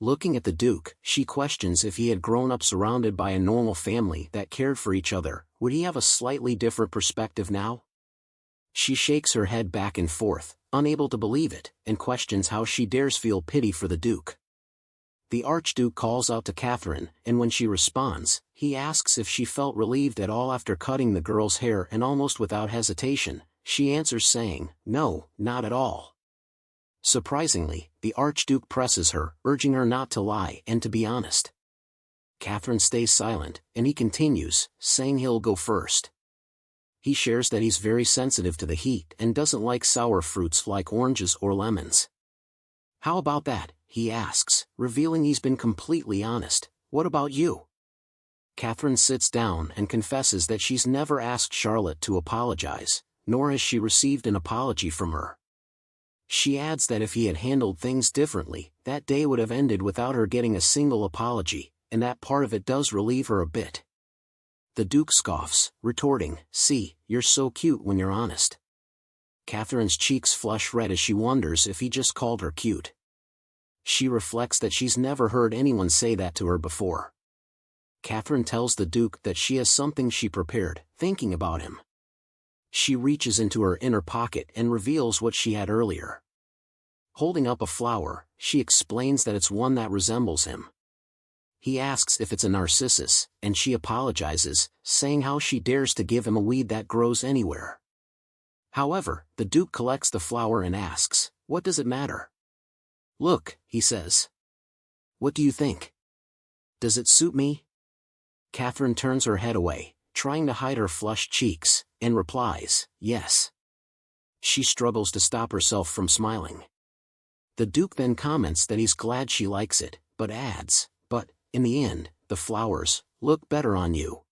Looking at the Duke, she questions if he had grown up surrounded by a normal family that cared for each other, would he have a slightly different perspective now? She shakes her head back and forth, unable to believe it, and questions how she dares feel pity for the Duke. The Archduke calls out to Catherine, and when she responds, he asks if she felt relieved at all after cutting the girl's hair, and almost without hesitation, she answers saying, "No, not at all." Surprisingly, the Archduke presses her, urging her not to lie and to be honest. Catherine stays silent, and he continues, saying he'll go first. He shares that he's very sensitive to the heat and doesn't like sour fruits like oranges or lemons. "How about that?" he asks, revealing he's been completely honest. "What about you?" Catherine sits down and confesses that she's never asked Charlotte to apologize, nor has she received an apology from her. She adds that if he had handled things differently, that day would have ended without her getting a single apology, and that part of it does relieve her a bit. The Duke scoffs, retorting, "See, you're so cute when you're honest." Catherine's cheeks flush red as she wonders if he just called her cute. She reflects that she's never heard anyone say that to her before. Catherine tells the Duke that she has something she prepared, thinking about him. She reaches into her inner pocket and reveals what she had earlier. Holding up a flower, she explains that it's one that resembles him. He asks if it's a narcissus, and she apologizes, saying how she dares to give him a weed that grows anywhere. However, the Duke collects the flower and asks, "What does it matter?" "Look," he says. "What do you think? Does it suit me?" Catherine turns her head away, trying to hide her flushed cheeks, and replies, "Yes." She struggles to stop herself from smiling. The Duke then comments that he's glad she likes it, but adds, "But, in the end, the flowers look better on you."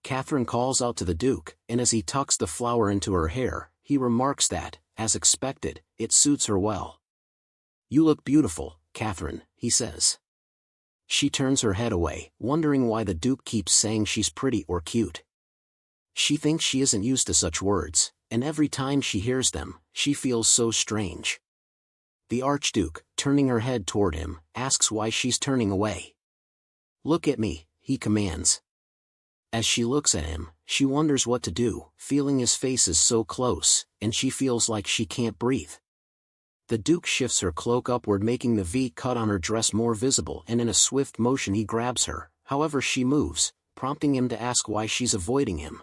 Catherine calls out to the Duke, and as he tucks the flower into her hair, he remarks that, as expected, it suits her well. "You look beautiful, Catherine," he says. She turns her head away, wondering why the Duke keeps saying she's pretty or cute. She thinks she isn't used to such words, and every time she hears them, she feels so strange. The Archduke, turning her head toward him, asks why she's turning away. "Look at me," he commands. As she looks at him, she wonders what to do, feeling his face is so close, and she feels like she can't breathe. The Duke shifts her cloak upward, making the V cut on her dress more visible, and in a swift motion he grabs her. However, she moves, prompting him to ask why she's avoiding him.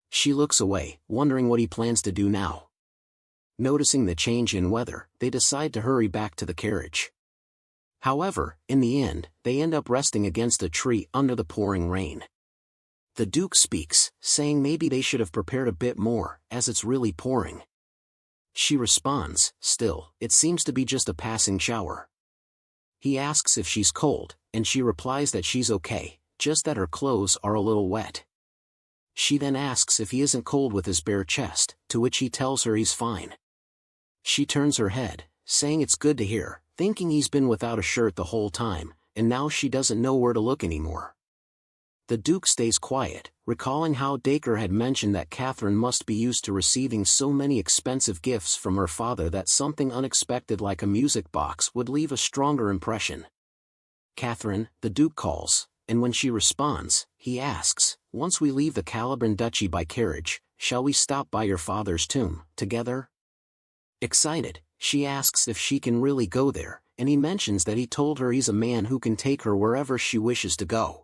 She looks away, wondering what he plans to do now. Noticing the change in weather, they decide to hurry back to the carriage. However, in the end, they end up resting against a tree under the pouring rain. The Duke speaks, saying maybe they should have prepared a bit more, as it's really pouring. She responds, "Still, it seems to be just a passing shower." He asks if she's cold, and she replies that she's okay, just that her clothes are a little wet. She then asks if he isn't cold with his bare chest, to which he tells her he's fine. She turns her head, saying it's good to hear, thinking he's been without a shirt the whole time, and now she doesn't know where to look anymore. The Duke stays quiet, recalling how Dacre had mentioned that Catherine must be used to receiving so many expensive gifts from her father that something unexpected like a music box would leave a stronger impression. "Catherine," the Duke calls, and when she responds, he asks, "Once we leave the Calabrian Duchy by carriage, shall we stop by your father's tomb, together?" Excited, she asks if she can really go there, and he mentions that he told her he's a man who can take her wherever she wishes to go.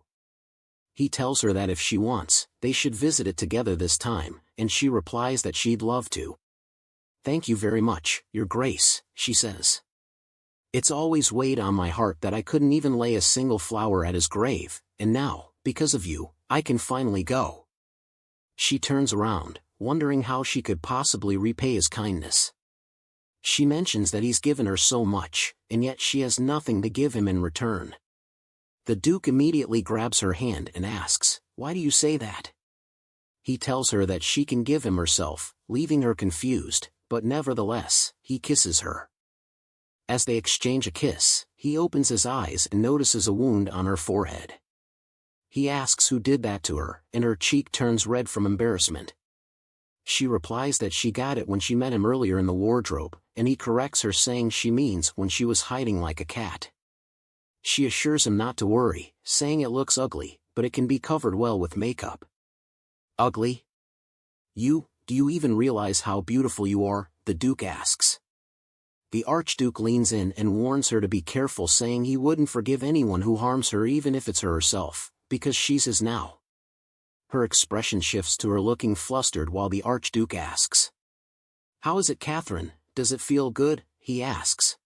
He tells her that if she wants, they should visit it together this time, and she replies that she'd love to. "Thank you very much, Your Grace," she says. "It's always weighed on my heart that I couldn't even lay a single flower at his grave, and now, because of you, I can finally go." She turns around, wondering how she could possibly repay his kindness. She mentions that he's given her so much, and yet she has nothing to give him in return. The Duke immediately grabs her hand and asks, "Why do you say that?" He tells her that she can give him herself, leaving her confused, but nevertheless, he kisses her. As they exchange a kiss, he opens his eyes and notices a wound on her forehead. He asks who did that to her, and her cheek turns red from embarrassment. She replies that she got it when she met him earlier in the wardrobe, and he corrects her saying she means when she was hiding like a cat. She assures him not to worry, saying it looks ugly, but it can be covered well with makeup. "Ugly? Do you even realize how beautiful you are?" the Duke asks. The Archduke leans in and warns her to be careful, saying he wouldn't forgive anyone who harms her even if it's her herself, because she's his now. Her expression shifts to her looking flustered while the Archduke asks, "How is it, Catherine? Does it feel good?" he asks.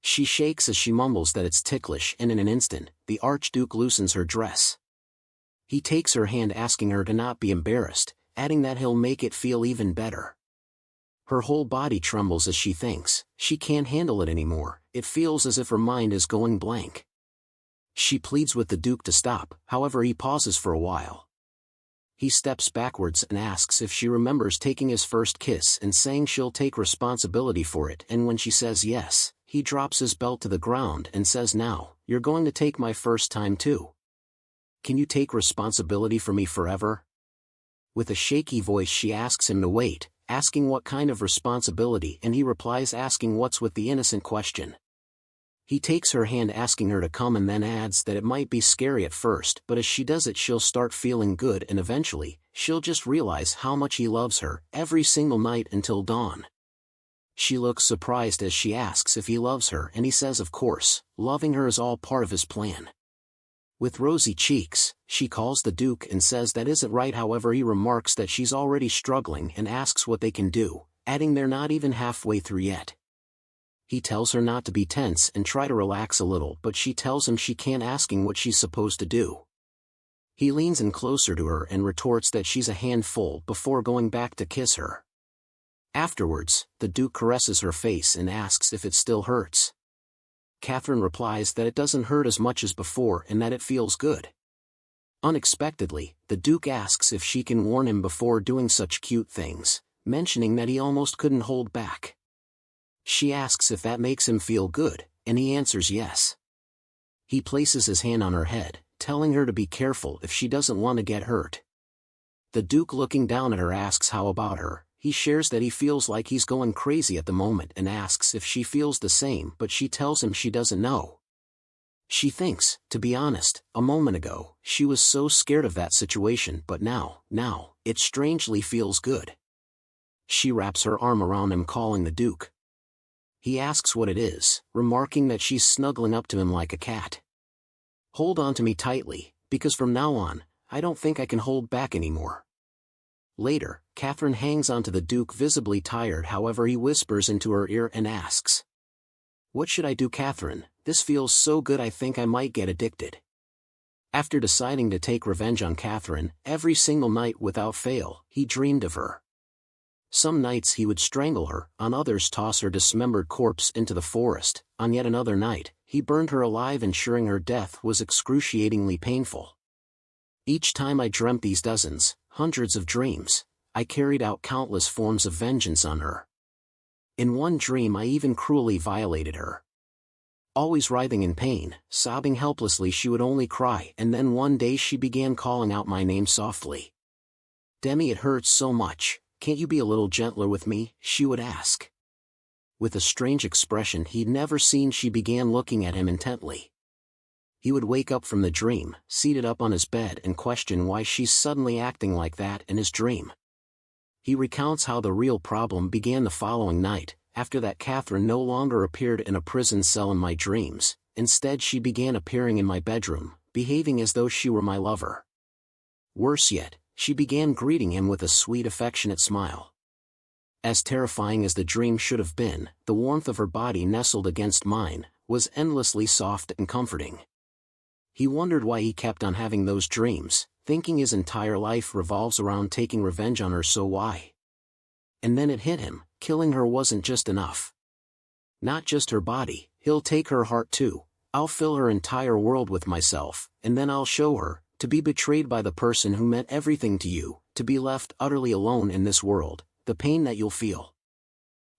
She shakes as she mumbles that it's ticklish, and in an instant, the Archduke loosens her dress. He takes her hand, asking her to not be embarrassed, adding that he'll make it feel even better. Her whole body trembles as she thinks, she can't handle it anymore. It feels as if her mind is going blank. She pleads with the Duke to stop, however he pauses for a while. He steps backwards and asks if she remembers taking his first kiss and saying she'll take responsibility for it, and when she says yes, he drops his belt to the ground and says, "Now, you're going to take my first time too. Can you take responsibility for me forever?" With a shaky voice she asks him to wait, asking what kind of responsibility, and he replies asking what's with the innocent question. He takes her hand, asking her to come, and then adds that it might be scary at first, but as she does it she'll start feeling good, and eventually, she'll just realize how much he loves her, every single night until dawn. She looks surprised as she asks if he loves her, and he says of course, loving her is all part of his plan. With rosy cheeks, she calls the Duke and says that isn't right, however he remarks that she's already struggling and asks what they can do, adding they're not even halfway through yet. He tells her not to be tense and try to relax a little, but she tells him she can't, asking what she's supposed to do. He leans in closer to her and retorts that she's a handful before going back to kiss her. Afterwards, the Duke caresses her face and asks if it still hurts. Catherine replies that it doesn't hurt as much as before and that it feels good. Unexpectedly, the Duke asks if she can warn him before doing such cute things, mentioning that he almost couldn't hold back. She asks if that makes him feel good, and he answers yes. He places his hand on her head, telling her to be careful if she doesn't want to get hurt. The Duke, looking down at her, asks how about her. He shares that he feels like he's going crazy at the moment and asks if she feels the same, but she tells him she doesn't know. She thinks, to be honest, a moment ago, she was so scared of that situation, but now, it strangely feels good. She wraps her arm around him, calling the Duke. He asks what it is, remarking that she's snuggling up to him like a cat. Hold on to me tightly, because from now on, I don't think I can hold back anymore. Later, Catherine hangs onto the Duke, visibly tired. However, he whispers into her ear and asks, "What should I do, Catherine? This feels so good I think I might get addicted." After deciding to take revenge on Catherine, every single night without fail, he dreamed of her. Some nights he would strangle her, on others toss her dismembered corpse into the forest, on yet another night, he burned her alive, ensuring her death was excruciatingly painful. Each time I dreamt these dozens, hundreds of dreams, I carried out countless forms of vengeance on her. In one dream I even cruelly violated her. Always writhing in pain, sobbing helplessly, she would only cry, and then one day she began calling out my name softly. "Demi, it hurts so much, can't you be a little gentler with me?" she would ask. With a strange expression he'd never seen, she began looking at him intently. He would wake up from the dream, seated up on his bed, and question why she's suddenly acting like that in his dream. He recounts how the real problem began the following night. After that, Catherine no longer appeared in a prison cell in my dreams. Instead, she began appearing in my bedroom, behaving as though she were my lover. Worse yet, she began greeting him with a sweet, affectionate smile. As terrifying as the dream should have been, the warmth of her body nestled against mine was endlessly soft and comforting. He wondered why he kept on having those dreams, thinking his entire life revolves around taking revenge on her, so why? And then it hit him, killing her wasn't just enough. Not just her body, he'll take her heart too. I'll fill her entire world with myself, and then I'll show her, to be betrayed by the person who meant everything to you, to be left utterly alone in this world, the pain that you'll feel.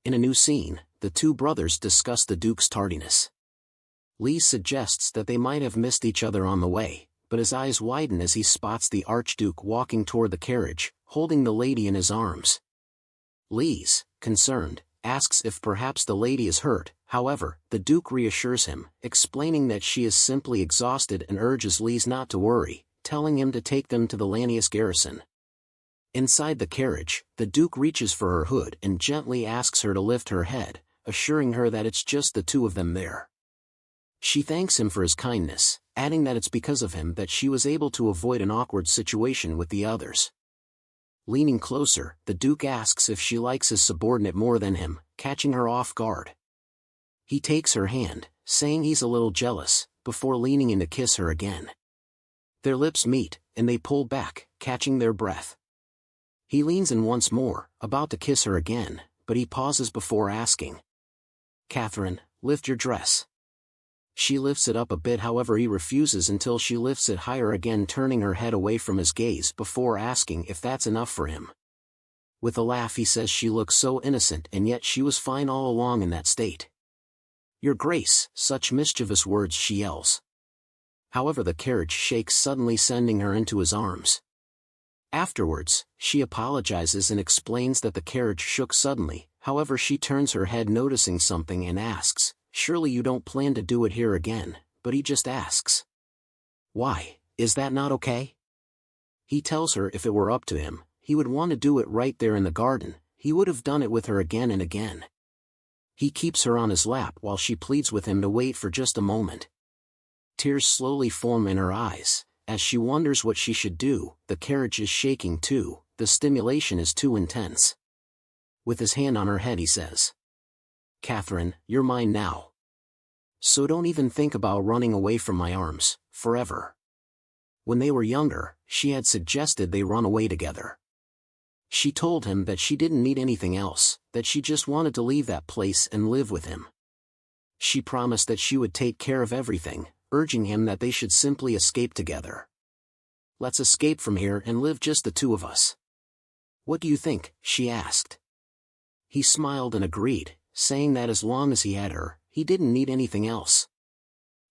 In a new scene, the two brothers discuss the Duke's tardiness. Lee suggests that they might have missed each other on the way, but his eyes widen as he spots the Archduke walking toward the carriage, holding the lady in his arms. Lee's, concerned, asks if perhaps the lady is hurt. However, the Duke reassures him, explaining that she is simply exhausted, and urges Lee not to worry, telling him to take them to the Lanius garrison. Inside the carriage, the Duke reaches for her hood and gently asks her to lift her head, assuring her that it's just the two of them there. She thanks him for his kindness, adding that it's because of him that she was able to avoid an awkward situation with the others. Leaning closer, the Duke asks if she likes his subordinate more than him, catching her off guard. He takes her hand, saying he's a little jealous, before leaning in to kiss her again. Their lips meet, and they pull back, catching their breath. He leans in once more, about to kiss her again, but he pauses before asking, "Catherine, lift your dress." She lifts it up a bit, however he refuses until she lifts it higher again, turning her head away from his gaze before asking if that's enough for him. With a laugh he says she looks so innocent, and yet she was fine all along in that state. "Your Grace," such mischievous words she yells. However, the carriage shakes suddenly, sending her into his arms. Afterwards, she apologizes and explains that the carriage shook suddenly. However, she turns her head, noticing something, and asks, "Surely you don't plan to do it here again?" But he just asks, "Why, is that not okay?" He tells her if it were up to him, he would want to do it right there in the garden. He would have done it with her again and again. He keeps her on his lap while she pleads with him to wait for just a moment. Tears slowly form in her eyes, as she wonders what she should do. The carriage is shaking too, the stimulation is too intense. With his hand on her head he says, "Catherine, you're mine now. So don't even think about running away from my arms, forever." When they were younger, she had suggested they run away together. She told him that she didn't need anything else, that she just wanted to leave that place and live with him. She promised that she would take care of everything, urging him that they should simply escape together. "Let's escape from here and live just the two of us." "What do you think?" she asked. He smiled and agreed, saying that as long as he had her, he didn't need anything else.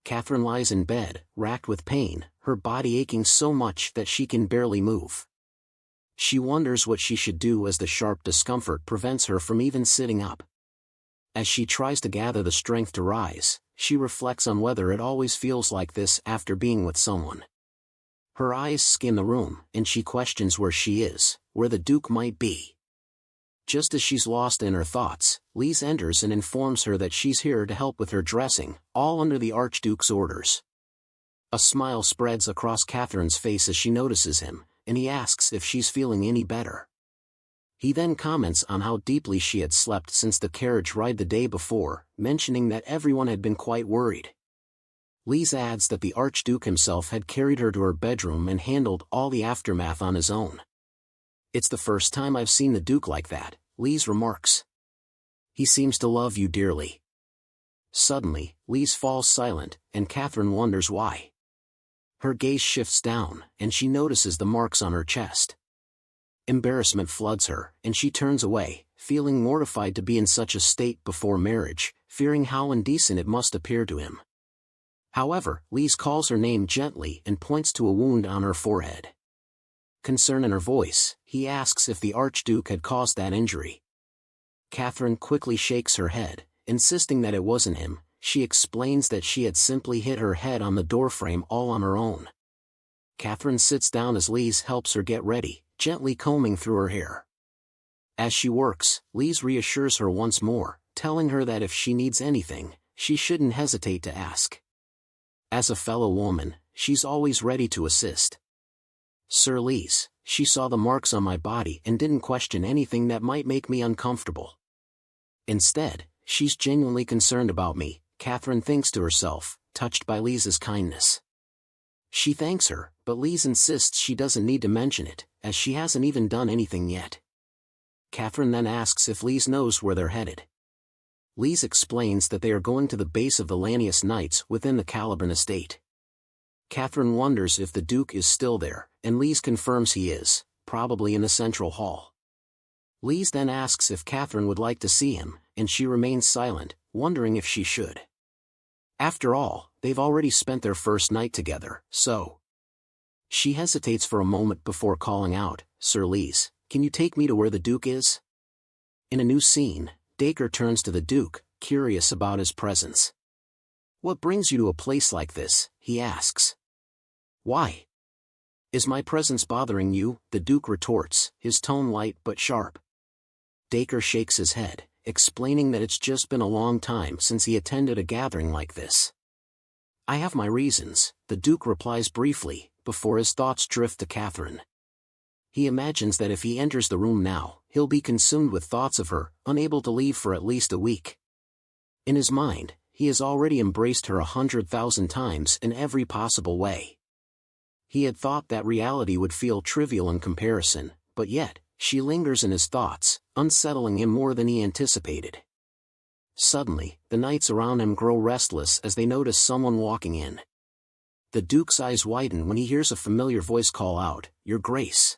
Catherine lies in bed, racked with pain, her body aching so much that she can barely move. She wonders what she should do as the sharp discomfort prevents her from even sitting up. As she tries to gather the strength to rise, she reflects on whether it always feels like this after being with someone. Her eyes skim the room, and she questions where she is, where the Duke might be. Just as she's lost in her thoughts, Lise enters and informs her that she's here to help with her dressing, all under the Archduke's orders. A smile spreads across Catherine's face as she notices him, and he asks if she's feeling any better. He then comments on how deeply she had slept since the carriage ride the day before, mentioning that everyone had been quite worried. Lise adds that the Archduke himself had carried her to her bedroom and handled all the aftermath on his own. "It's the first time I've seen the Duke like that," Lise remarks. "He seems to love you dearly." Suddenly, Lise falls silent, and Catherine wonders why. Her gaze shifts down, and she notices the marks on her chest. Embarrassment floods her, and she turns away, feeling mortified to be in such a state before marriage, fearing how indecent it must appear to him. However, Lise calls her name gently and points to a wound on her forehead. Concern in her voice, he asks if the Archduke had caused that injury. Catherine quickly shakes her head, insisting that it wasn't him. She explains that she had simply hit her head on the doorframe all on her own. Catherine sits down as Lise helps her get ready, gently combing through her hair. As she works, Lise reassures her once more, telling her that if she needs anything, she shouldn't hesitate to ask. As a fellow woman, she's always ready to assist. "Sir Lise, she saw the marks on my body and didn't question anything that might make me uncomfortable. Instead, she's genuinely concerned about me," Catherine thinks to herself, touched by Lise's kindness. She thanks her, but Lise insists she doesn't need to mention it, as she hasn't even done anything yet. Catherine then asks if Lise knows where they're headed. Lise explains that they are going to the base of the Lanius Knights within the Caliban estate. Catherine wonders if the Duke is still there, and Lise confirms he is, probably in the central hall. Lise then asks if Catherine would like to see him, and she remains silent, wondering if she should. After all, they've already spent their first night together, so... She hesitates for a moment before calling out, "Sir Lise, can you take me to where the Duke is?" In a new scene, Dacre turns to the Duke, curious about his presence. "What brings you to a place like this?" he asks. "Why? Is my presence bothering you?" the Duke retorts, his tone light but sharp. Dacre shakes his head, explaining that it's just been a long time since he attended a gathering like this. "I have my reasons," the Duke replies briefly, before his thoughts drift to Catherine. He imagines that if he enters the room now, he'll be consumed with thoughts of her, unable to leave for at least a week. In his mind, he has already embraced her 100,000 times in every possible way. He had thought that reality would feel trivial in comparison, but yet, she lingers in his thoughts, unsettling him more than he anticipated. Suddenly, the knights around him grow restless as they notice someone walking in. The Duke's eyes widen when he hears a familiar voice call out, "Your Grace."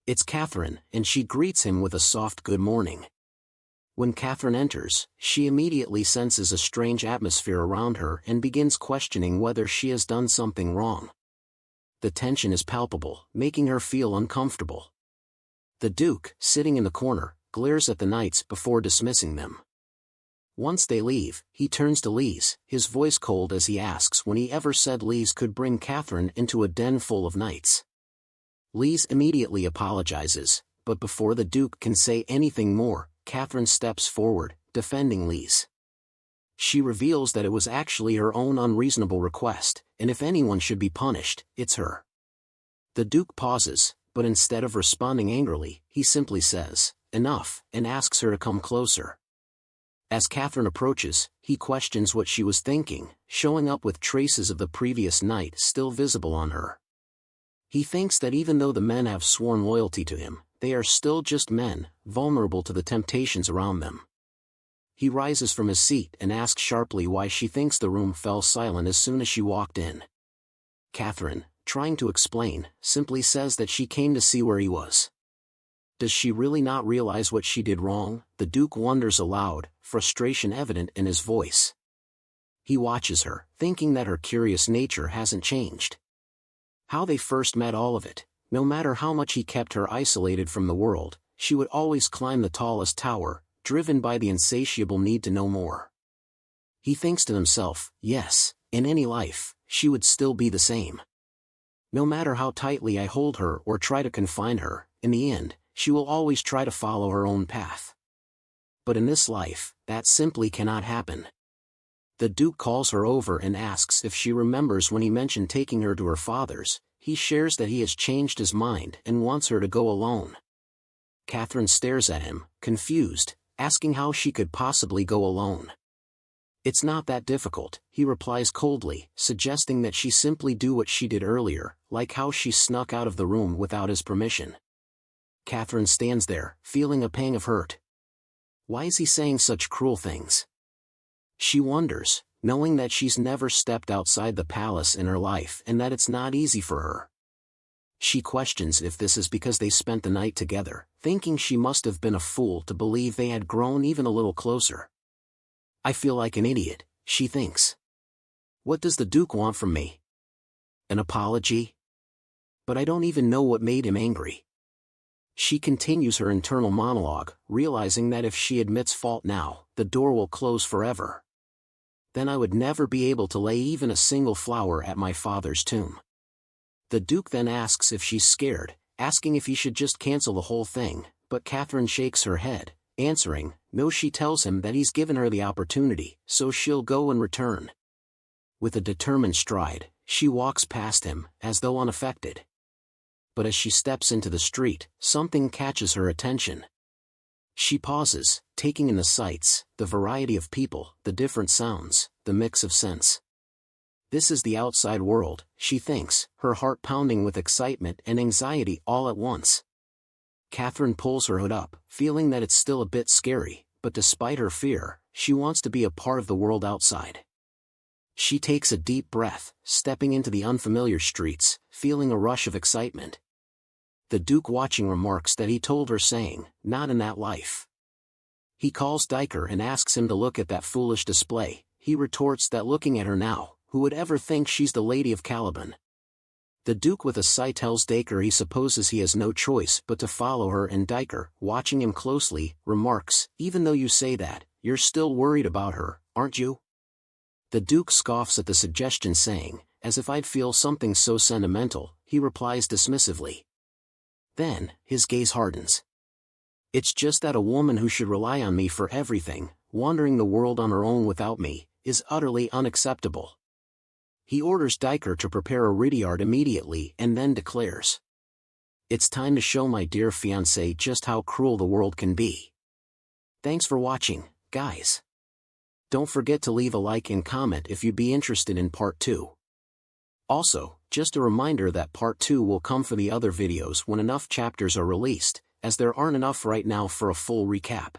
It's Catherine, and she greets him with a soft good morning. When Catherine enters, she immediately senses a strange atmosphere around her and begins questioning whether she has done something wrong. The tension is palpable, making her feel uncomfortable. The Duke, sitting in the corner, glares at the knights before dismissing them. Once they leave, he turns to Lise, his voice cold as he asks when he ever said Lise could bring Catherine into a den full of knights. Lise immediately apologizes, but before the Duke can say anything more, Catherine steps forward, defending Lise. She reveals that it was actually her own unreasonable request, and if anyone should be punished, it's her. The Duke pauses, but instead of responding angrily, he simply says, "Enough," and asks her to come closer. As Catherine approaches, he questions what she was thinking, showing up with traces of the previous night still visible on her. He thinks that even though the men have sworn loyalty to him, they are still just men, vulnerable to the temptations around them. He rises from his seat and asks sharply why she thinks the room fell silent as soon as she walked in. Catherine, trying to explain, simply says that she came to see where he was. Does she really not realize what she did wrong? The Duke wonders aloud, frustration evident in his voice. He watches her, thinking that her curious nature hasn't changed. How they first met, all of it. No matter how much he kept her isolated from the world, she would always climb the tallest tower, driven by the insatiable need to know more. He thinks to himself, yes, in any life, she would still be the same. No matter how tightly I hold her or try to confine her, in the end, she will always try to follow her own path. But in this life, that simply cannot happen. The Duke calls her over and asks if she remembers when he mentioned taking her to her father's. He shares that he has changed his mind and wants her to go alone. Catherine stares at him, confused, asking how she could possibly go alone. It's not that difficult, he replies coldly, suggesting that she simply do what she did earlier, like how she snuck out of the room without his permission. Catherine stands there, feeling a pang of hurt. Why is he saying such cruel things? She wonders, knowing that she's never stepped outside the palace in her life and that it's not easy for her. She questions if this is because they spent the night together, thinking she must have been a fool to believe they had grown even a little closer. I feel like an idiot, she thinks. What does the Duke want from me? An apology? But I don't even know what made him angry. She continues her internal monologue, realizing that if she admits fault now, the door will close forever. Then I would never be able to lay even a single flower at my father's tomb. The Duke then asks if she's scared, asking if he should just cancel the whole thing, but Catherine shakes her head, answering, no. She tells him that he's given her the opportunity, so she'll go and return. With a determined stride, she walks past him, as though unaffected. But as she steps into the street, something catches her attention. She pauses, taking in the sights, the variety of people, the different sounds, the mix of scents. This is the outside world, she thinks, her heart pounding with excitement and anxiety all at once. Catherine pulls her hood up, feeling that it's still a bit scary, but despite her fear, she wants to be a part of the world outside. She takes a deep breath, stepping into the unfamiliar streets, feeling a rush of excitement. The Duke watching remarks that he told her, saying, not in that life. He calls Diker and asks him to look at that foolish display. He retorts that looking at her now, who would ever think she's the Lady of Caliban? The Duke with a sigh tells Diker he supposes he has no choice but to follow her, and Diker, watching him closely, remarks, even though you say that, you're still worried about her, aren't you? The Duke scoffs at the suggestion, saying, as if I'd feel something so sentimental, he replies dismissively. Then, his gaze hardens. It's just that a woman who should rely on me for everything, wandering the world on her own without me, is utterly unacceptable. He orders Diker to prepare a ridyard immediately and then declares, it's time to show my dear fiancé just how cruel the world can be. Thanks for watching, guys. Don't forget to leave a like and comment if you'd be interested in part 2. Also, just a reminder that part 2 will come for the other videos when enough chapters are released, as there aren't enough right now for a full recap.